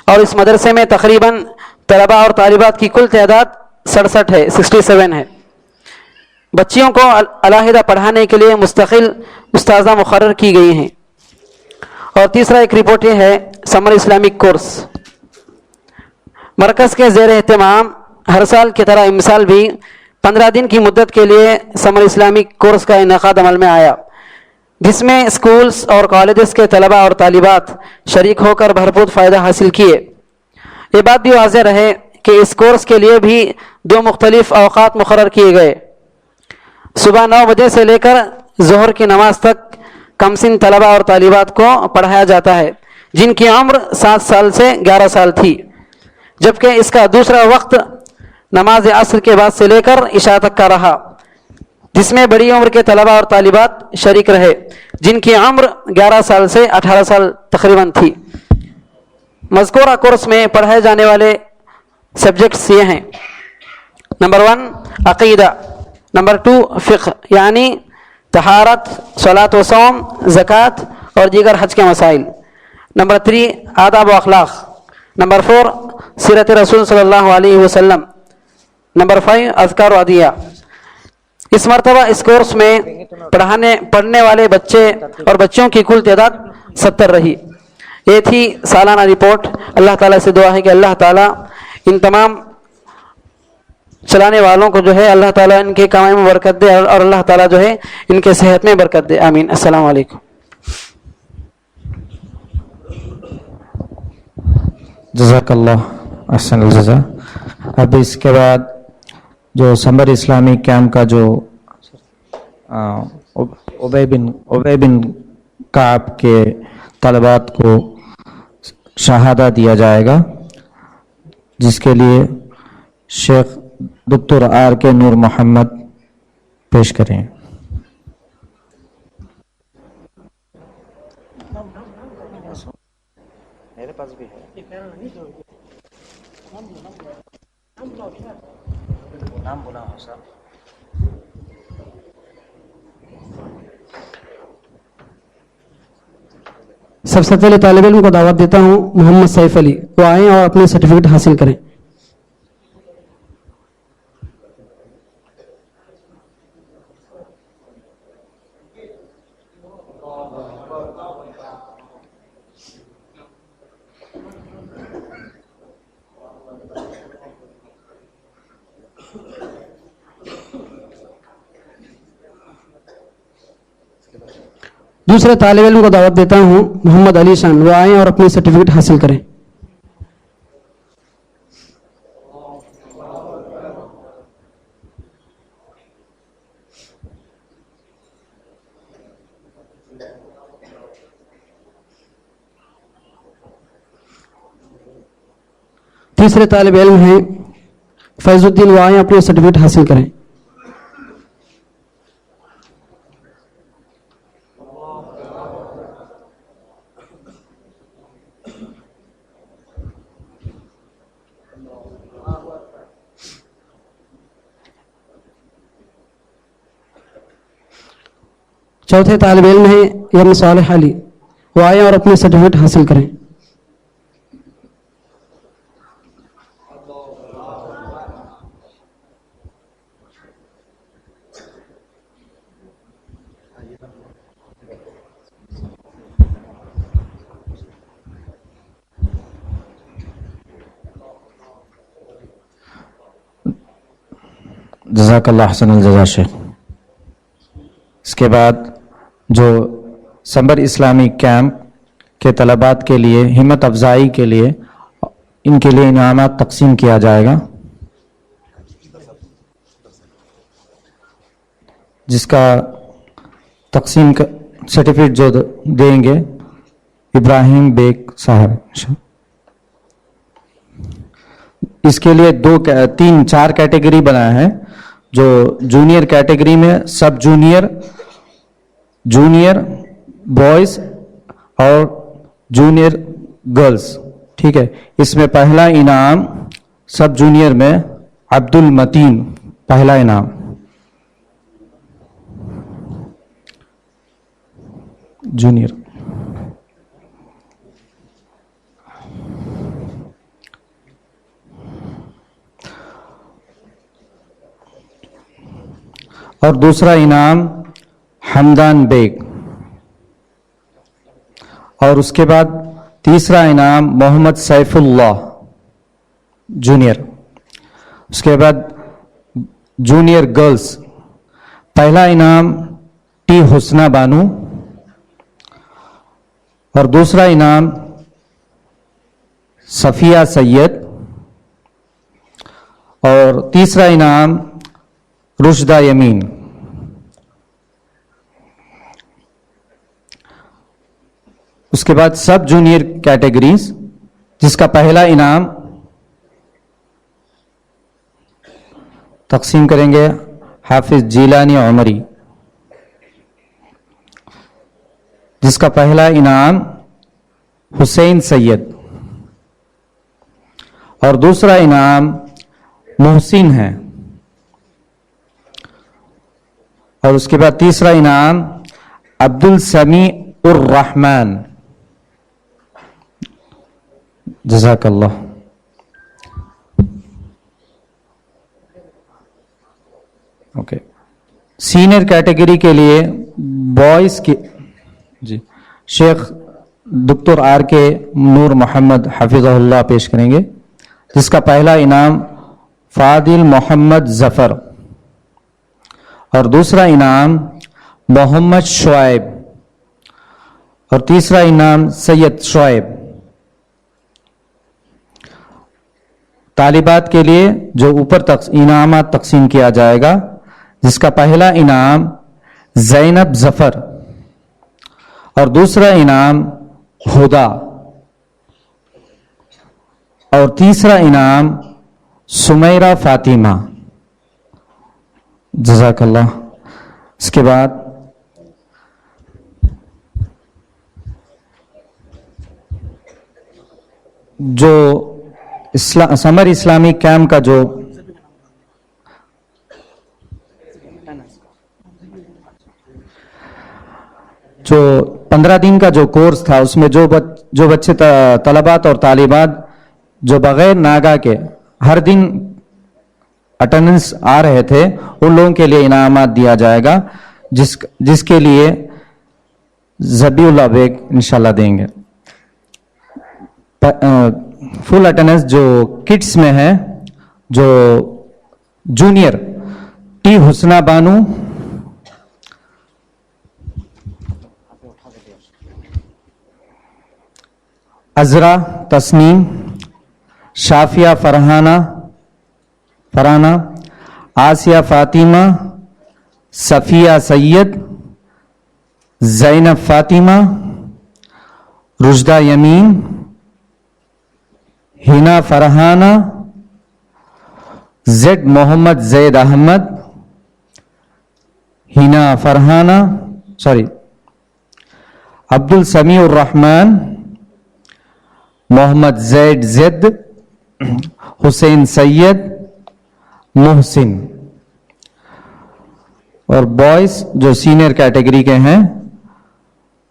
اور اس مدرسے میں تقریباً طلباء اور طالبات کی کل تعداد 67 ہے، 67 ہے۔ بچیوں کو علیحدہ پڑھانے کے لیے مستقل استاذہ مقرر کی گئی ہیں۔ اور تیسرا ایک رپورٹ یہ ہے سمر اسلامک کورس۔ مرکز کے زیر اہتمام ہر سال کی طرح امسال بھی 15 دن کی مدت کے لیے سمر اسلامک کورس کا انعقاد عمل میں آیا، جس میں اسکولز اور کالجز کے طلباء اور طالبات شریک ہو کر بھرپور فائدہ حاصل کیے۔ یہ بات بھی واضح رہے کہ اس کورس کے لیے بھی 2 مختلف اوقات مقرر کیے گئے۔ صبح 9 بجے سے لے کر ظہر کی نماز تک کمسن طلباء اور طالبات کو پڑھایا جاتا ہے، جن کی عمر 7 سال سے 11 سال تھی، جبکہ اس کا دوسرا وقت نماز عصر کے بعد سے لے کر عشاء تک کا رہا، جس میں بڑی عمر کے طلباء اور طالبات شریک رہے، جن کی عمر 11 سال سے 18 سال تقریباً تھی۔ مذکورہ کورس میں پڑھائے جانے والے سبجیکٹس یہ ہیں: نمبر 1 عقیدہ، نمبر 2 فقہ یعنی طہارت، صلاۃ و صوم، زکوٰۃ اور دیگر حج کے مسائل، نمبر 3 آداب و اخلاق، نمبر 4 سیرت رسول صلی اللہ علیہ وسلم، نمبر 5 اذکار و عدیہ۔ اس مرتبہ اس کورس میں پڑھنے والے بچے اور بچوں کی کل تعداد 70 رہی۔ یہ تھی سالانہ رپورٹ۔ اللہ تعالیٰ سے دعا ہے کہ اللہ تعالیٰ ان تمام چلانے والوں کو جو ہے اللہ تعالیٰ ان کے کمائی میں برکت دے اور اللہ تعالیٰ جو ہے ان کے صحت میں برکت دے، آمین۔ السلام علیکم۔ جزاک اللہ احسن الجزا۔ اب اس کے بعد جو سمر اسلامی کیمپ کا جو ابی بن کعب کے طلبات کو شہادہ دیا جائے گا، جس کے لیے شیخ دکتر آر کے نور محمد پیش کریں۔ میرے پاس بھی ہے۔ نام بولا ہوں سر۔ سب سے پہلے طالب علم کو دعوت دیتا ہوں محمد سیف علی، وہ آئیں اور اپنے سرٹیفکیٹ حاصل کریں۔ دوسرے طالب علم کو دعوت دیتا ہوں محمد علی شان، وہ آئیں اور اپنے سرٹیفکیٹ حاصل کریں۔ تیسرے طالب علم ہیں فیض الدین، وہ آئیں اپنے سرٹیفکیٹ حاصل کریں۔ چوتھے طالب علم ہیں یم صالح علی، وہ آئیں اور اپنے سرٹیفکیٹ حاصل کریں۔ جزاک اللہ احسن الجزا شیخ۔ اس کے بعد جو سمر اسلامی کیمپ کے طلبات کے لیے ہمت افزائی کے لیے ان کے لیے انعامات تقسیم کیا جائے گا، جس کا تقسیم سرٹیفکیٹ جو دیں گے ابراہیم بیگ صاحب۔ اس کے لیے 4 کیٹیگری بنایا ہے، جو جونیئر کیٹیگری میں سب جونیئر، جونیئر بوائز اور جونیئر گرلز، ٹھیک ہے۔ اس میں پہلا انعام سب جونیئر میں عبد المتین، پہلا انعام۔ جونیئر اور دوسرا انعام حمدان بیگ، اور اس کے بعد تیسرا انعام محمد سیف اللہ جونیئر۔ اس کے بعد جونیئر گرلز، پہلا انعام ٹی حسنہ بانو، اور دوسرا انعام صفیہ سید، اور تیسرا انعام رشدہ یمین۔ اس کے بعد سب جونیئر کیٹیگریز، جس کا پہلا انعام تقسیم کریں گے حافظ جیلانی عمری، جس کا پہلا انعام حسین سید، اور دوسرا انعام محسن ہے، اور اس کے بعد تیسرا انعام عبد السمیع الرحمن. جزاک اللہ. اوکے، سینئر کیٹیگری کے لیے بوائز کی جی شیخ دکتر آر کے نور محمد حفظہ اللہ پیش کریں گے، جس کا پہلا انعام فاضل محمد ظفر اور دوسرا انعام محمد شعیب اور تیسرا انعام سید شعیب. طالبات کے لیے جو اوپر انعامات تقسیم کیا جائے گا، جس کا پہلا انعام زینب ظفر اور دوسرا انعام ہدا اور تیسرا انعام سمیرہ فاطمہ. جزاک اللہ. اس کے بعد جو سمر اسلامی کیمپ کا جو 15 دن کا جو کورس تھا، اس میں جو بچے طلبات اور طالبات جو بغیر ناگا کے ہر دن اٹینڈنس آ رہے تھے، ان لوگوں کے لیے انعامات دیا جائے گا، جس کے لیے ذبیح اللہ بیگ انشاءاللہ دیں گے. فل اٹینڈنس جو کڈس میں ہے، جو جونیئر ٹی حسنہ بانو، عذرا تسنیم، شافیہ فرحانہ، آسیہ فاطمہ، صفیہ سید، زینب فاطمہ، رشدہ یمین، ہنا فرحانہ، زید محمد زید احمد، ہنا فرحانہ عبد السمیع الرحمن، محمد زید زد، حسین سید، محسن. اور بوائز جو سینئر کیٹیگری کے ہیں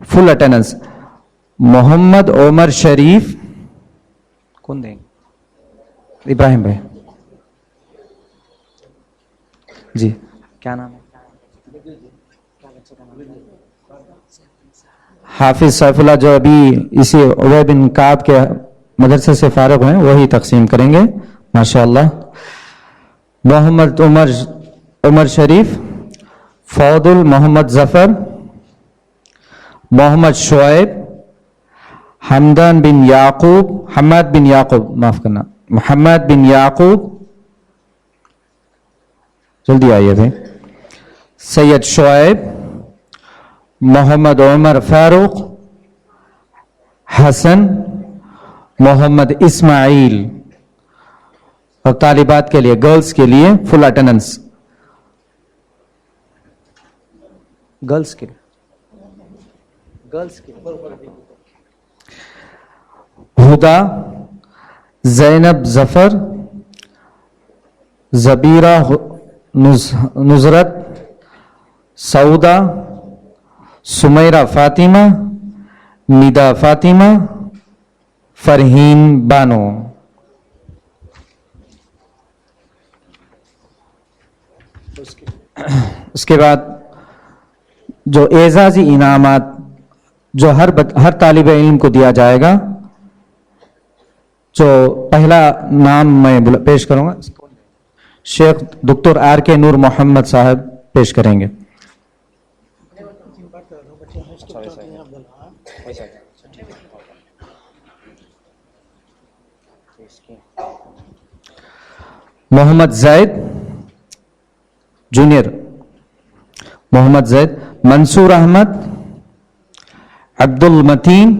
فل اٹینڈنس محمد عمر شریف، کون دیں گے؟ ابراہیم بھائی جی، کیا نام ہے؟ حافظ سیف اللہ، جو ابھی اسی عبید بن کعب کے مدرسے سے فارغ ہوئے، وہی تقسیم کریں گے ماشاءاللہ. محمد عمر شریف، فاضل محمد ظفر، محمد شعیب، حماد بن یعقوب، جلدی آئیے بھائی، سید شعیب، محمد عمر فاروق، حسن، محمد اسماعیل. اور طالبات کے لیے گرلز کے لیے فل اٹینڈنس، گرلز کے ہدا، زینب ظفر، زبیرہ نصرت، سعودہ، سمیرہ فاطمہ، ندا فاطمہ، فرحین بانو. اس کے بعد جو اعزازی انعامات جو ہر طالب علم کو دیا جائے گا، جو پہلا نام میں پیش کروں گا، شیخ دکتر آر کے نور محمد صاحب پیش کریں گے. محمد زید جونیئر، محمد زید، منصور احمد، عبد المتین،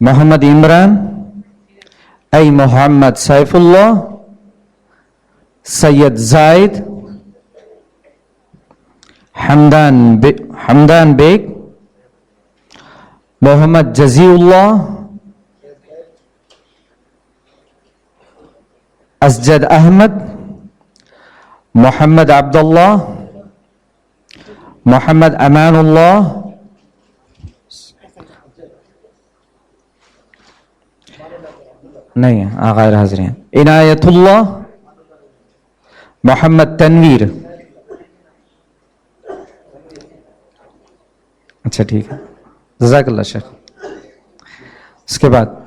محمد عمران، ای محمد سیف اللہ، سید زائد، حمدان بیگ، محمد جزی اللہ، اسجد احمد, محمد عبداللہ, محمد امان اللہ, نہیں غیر حاضر ہیں, عنایت اللہ, محمد تنویر. اچھا ٹھیک ہے, جزاک اللہ شیخ. اس کے بعد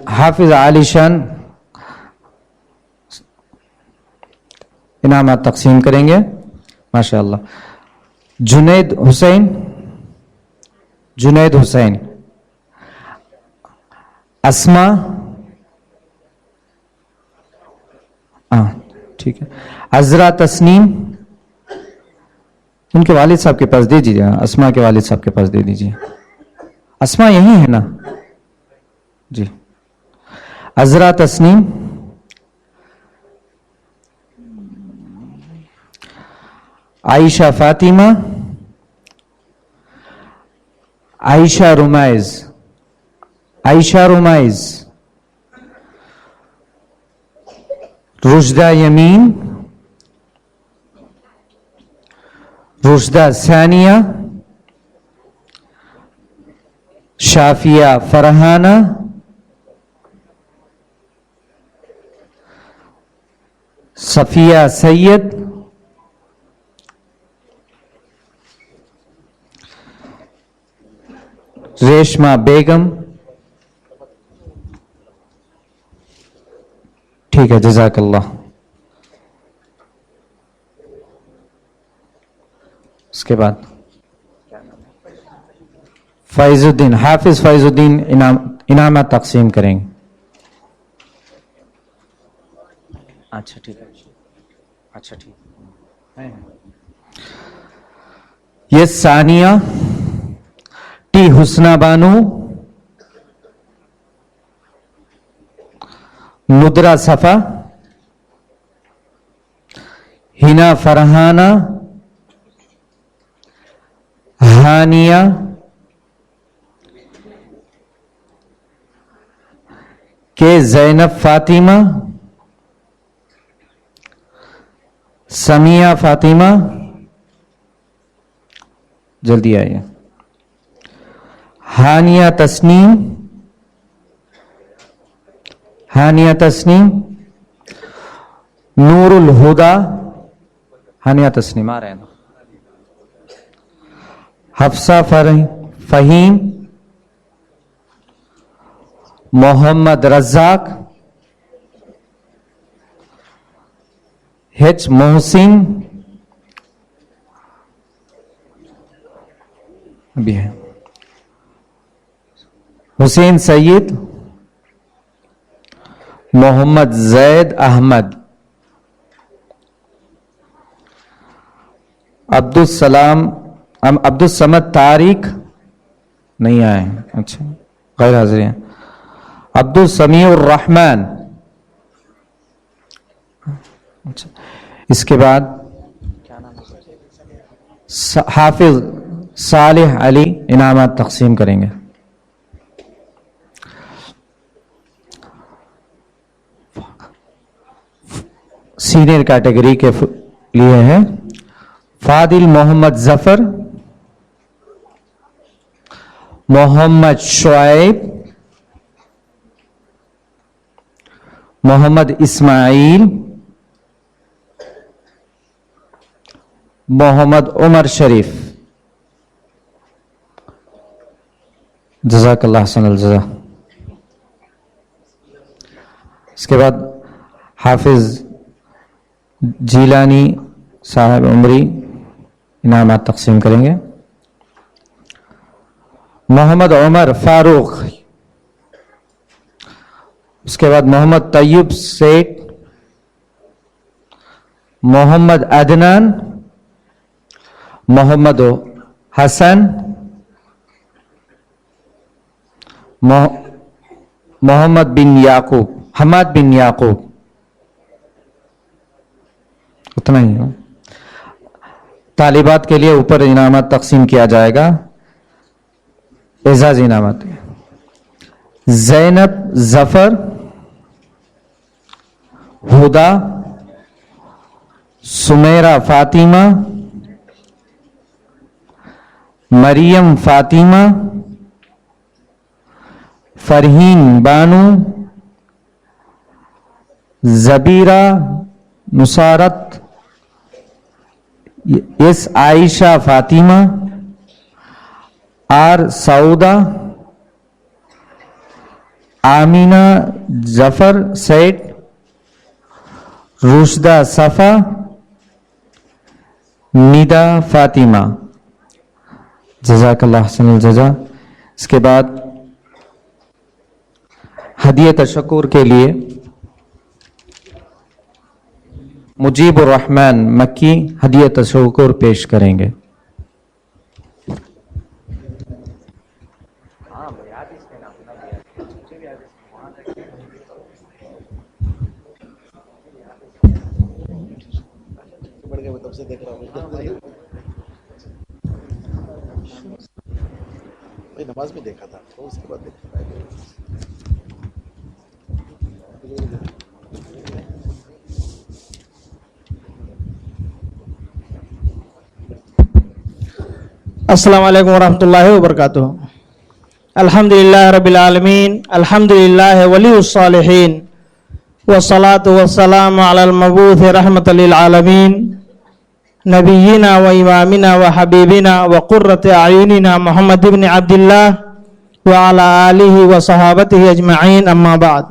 حافظ عالی شان انعامات تقسیم کریں گے ماشاء اللہ. جنید حسین, جنید حسین, اسما, ٹھیک ہے, عذرا تسنیم, ان کے والد صاحب کے پاس دے دیجیے, اسما کے والد صاحب کے پاس دے دیجیے. اسما یہی ہے نا جی. عذرا تسنیم, عائشہ فاطمہ, عائشہ رمائز, عائشہ رمائز, رشدہ یمین, رشدہ ثانیہ, شافیہ فرحانہ, صفیہ سید, ریشمہ بیگم. ٹھیک ہے, جزاک اللہ. اس کے بعد فائز الدین, حافظ فائز الدین انعامات تقسیم کریں گے. اچھا ٹھیک ہے, اچھا ٹھیک. یہ ثانیہ ٹی حسنہ بانو, ندرہ صفا, ہنا فرحانہ, ہانیہ, کے زینب فاطمہ, سمیہ فاطمہ, جلدی آئیے, ہانیہ تسنیم, ہانیہ تسنیم, نور الہدا, ہانیہ تسنیم آ رہے ہیں, حفصہ فہیم, محمد رزاق, ایچ محسن بھی ہے, حسین سید, محمد زید احمد, عبد الصمد طارق نہیں آئے, اچھا غیر حاضر ہیں. عبد السمیع الرحمن, اچھا. اس کے بعد حافظ صالح علی انعامات تقسیم کریں گے. سینئر کیٹیگری کے لیے ہے فاضل محمد ظفر, محمد شعیب, محمد اسماعیل, محمد عمر شریف. جزاک اللہ حسن الجزا. اس کے بعد حافظ جیلانی صاحب عمری انعامات تقسیم کریں گے. محمد عمر فاروق, اس کے بعد محمد طیب سیٹ, محمد عدنان, محمد حسن, محمد بن یعقوب, حماد بن یعقوب. اتنا ہی ہے. طالبات کے لیے اوپر انعامات تقسیم کیا جائے گا, اعزاز انعامات. زینب ظفر، ہدا، سمیرہ فاطمہ، مریم فاطمہ، فرحین بانو، زبیرہ نصارت، ایس عائشہ فاطمہ، آر سعودہ، آمینہ ظفر سیٹ، رشدہ صفا، ندا فاطمہ. جزاک اللہ حسن الجزا. اس کے بعد ہدیہ تشکر کے لیے مجیب الرحمن مکی ہدیہ تشکر پیش کریں گے. نماز میں دیکھا تھا تو اس کے بعد السلام علیکم ورحمۃ اللہ وبرکاتہ. الحمدللہ رب العالمین، الحمدللہ ولی الصالحین، والصلاة والسلام علی المبعوث رحمۃ للعالمین، نبینا و امامنا و حبیبنا و قرۃ اعیننا محمد بن عبداللہ وعلی آلہ و صحابتہ اجمعین. اما بعد.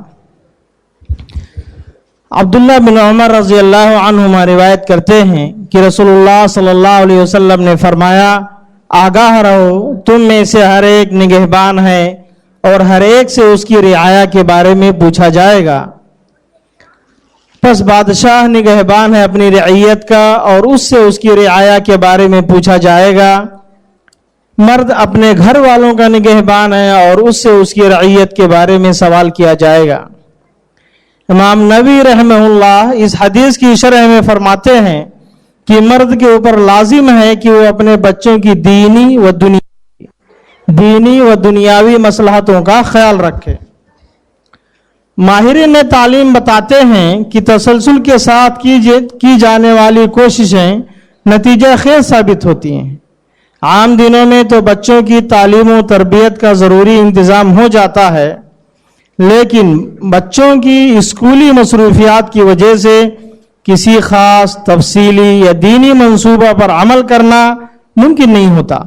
عبداللہ بن عمر رضی اللہ عنہما روایت کرتے ہیں کہ رسول اللہ صلی اللہ علیہ وسلم نے فرمایا، آگاہ رہو، تم میں سے ہر ایک نگہبان ہے اور ہر ایک سے اس کی رعایا کے بارے میں پوچھا جائے گا. پس بادشاہ نگہبان ہے اپنی رعیت کا اور اس سے اس کی رعایا کے بارے میں پوچھا جائے گا. مرد اپنے گھر والوں کا نگہبان ہے اور اس سے اس کی رعیت کے بارے میں سوال کیا جائے گا. امام نووی رحمہ اللہ اس حدیث کی شرح میں فرماتے ہیں کہ مرد کے اوپر لازم ہے کہ وہ اپنے بچوں کی دینی و دنیاوی مصلحتوں کا خیال رکھے. ماہرین تعلیم بتاتے ہیں کہ تسلسل کے ساتھ کی جانے والی کوششیں نتیجہ خیز ثابت ہوتی ہیں. عام دنوں میں تو بچوں کی تعلیم و تربیت کا ضروری انتظام ہو جاتا ہے، لیکن بچوں کی اسکولی مصروفیات کی وجہ سے کسی خاص تفصیلی یا دینی منصوبہ پر عمل کرنا ممکن نہیں ہوتا.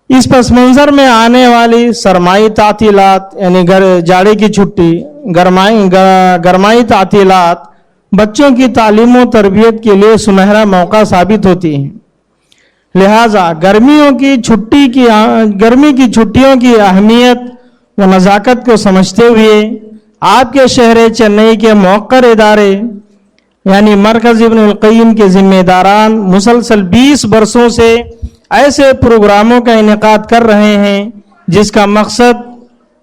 اس پس منظر میں آنے والی سرمائی تعطیلات یعنی جاڑے کی چھٹی، گرمائی تعطیلات بچوں کی تعلیم و تربیت کے لیے سنہرا موقع ثابت ہوتی ہیں. لہٰذا گرمی کی چھٹیوں کی اہمیت و نزاکت کو سمجھتے ہوئے آپ کے شہر چنئی کے موقر ادارے یعنی مرکز ابن القیم کے ذمہ داران مسلسل 20 برسوں سے ایسے پروگراموں کا انعقاد کر رہے ہیں جس کا مقصد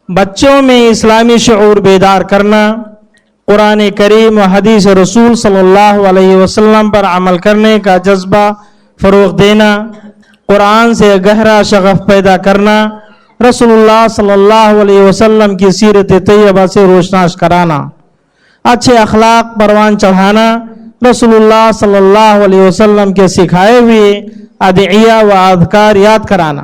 بچوں میں اسلامی شعور بیدار کرنا، قرآن کریم و حدیث رسول صلی اللہ علیہ وسلم پر عمل کرنے کا جذبہ فروغ دینا، قرآن سے گہرا شغف پیدا کرنا، رسول اللہ صلی اللہ علیہ وسلم کی سیرت طیبہ سے روشناس کرانا، اچھے اخلاق پروان چڑھانا، رسول اللہ صلی اللہ علیہ وسلم کے سکھائے ہوئے ادعیہ و اذکار یاد کرانا،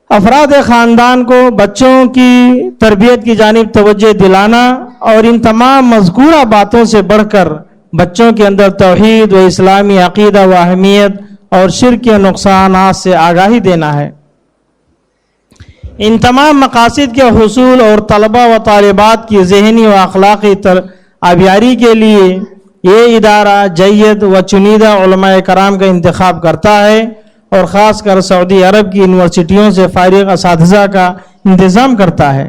افراد خاندان کو بچوں کی تربیت کی جانب توجہ دلانا اور ان تمام مذکورہ باتوں سے بڑھ کر بچوں کے اندر توحید و اسلامی عقیدہ و اہمیت اور شرک کے نقصانات سے آگاہی دینا ہے. ان تمام مقاصد کے حصول اور طلبہ و طالبات کی ذہنی و اخلاقی آبیاری کے لیے یہ ادارہ جید و چنیدہ علماء کرام کا انتخاب کرتا ہے اور خاص کر سعودی عرب کی یونیورسٹیوں سے فارغ اساتذہ کا انتظام کرتا ہے.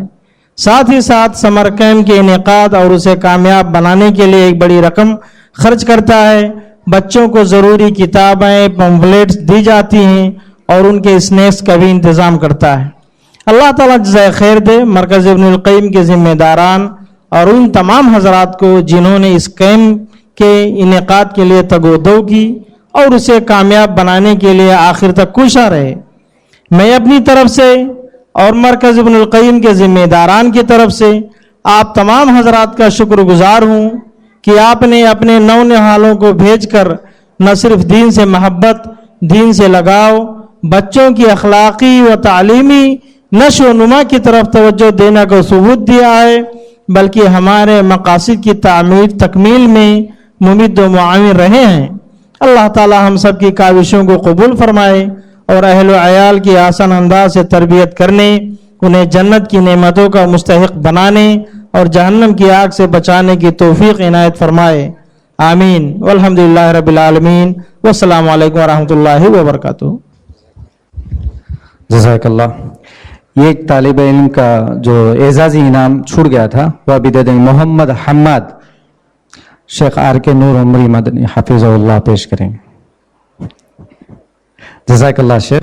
ساتھ ہی ساتھ سمر کیمپ کے انعقاد اور اسے کامیاب بنانے کے لیے ایک بڑی رقم خرچ کرتا ہے. بچوں کو ضروری کتابیں، پمفلیٹس دی جاتی ہیں اور ان کے اسنیکس کا بھی انتظام کرتا ہے. اللہ تعالیٰ جزائے خیر دے مرکز ابن القیم کے ذمہ داران اور ان تمام حضرات کو جنہوں نے اس کیمپ کے انعقاد کے لیے تگ و دو کی اور اسے کامیاب بنانے کے لیے آخر تک کوشاں رہے. میں اپنی طرف سے اور مرکز ابن القیم کے ذمہ داران کی طرف سے آپ تمام حضرات کا شکر گزار ہوں کہ آپ نے اپنے نونہالوں کو بھیج کر نہ صرف دین سے محبت، دین سے لگاؤ، بچوں کی اخلاقی و تعلیمی نشو و نما کی طرف توجہ دینے کو ثبوت دیا ہے، بلکہ ہمارے مقاصد کی تعمیر تکمیل میں ممد و معاون رہے ہیں۔ اللہ تعالی ہم سب کی کاوشوں کو قبول فرمائے اور اہل و عیال کی آسان انداز سے تربیت کرنے، انہیں جنت کی نعمتوں کا مستحق بنانے اور جہنم کی آگ سے بچانے کی توفیق عنایت فرمائے، آمین والحمدللہ رب العالمین، والسلام علیکم ورحمۃ اللہ وبرکاتہ۔ جزاک اللہ۔ یہ ایک طالب علم کا جو اعزازی انعام چھوٹ گیا تھا وہ ابھی دے دیں گے۔ محمد حماد شیخ آر کے نور عمری مدنی حفظہ اللہ پیش کریں گے۔ جزاک اللہ شیخ۔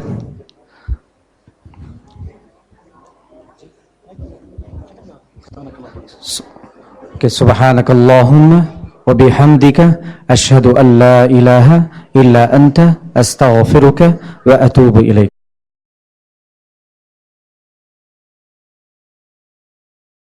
کہ سبحانک اللہم وبحمدک اشہد ان لا الہ الا انت استغفرک واتوب الیک۔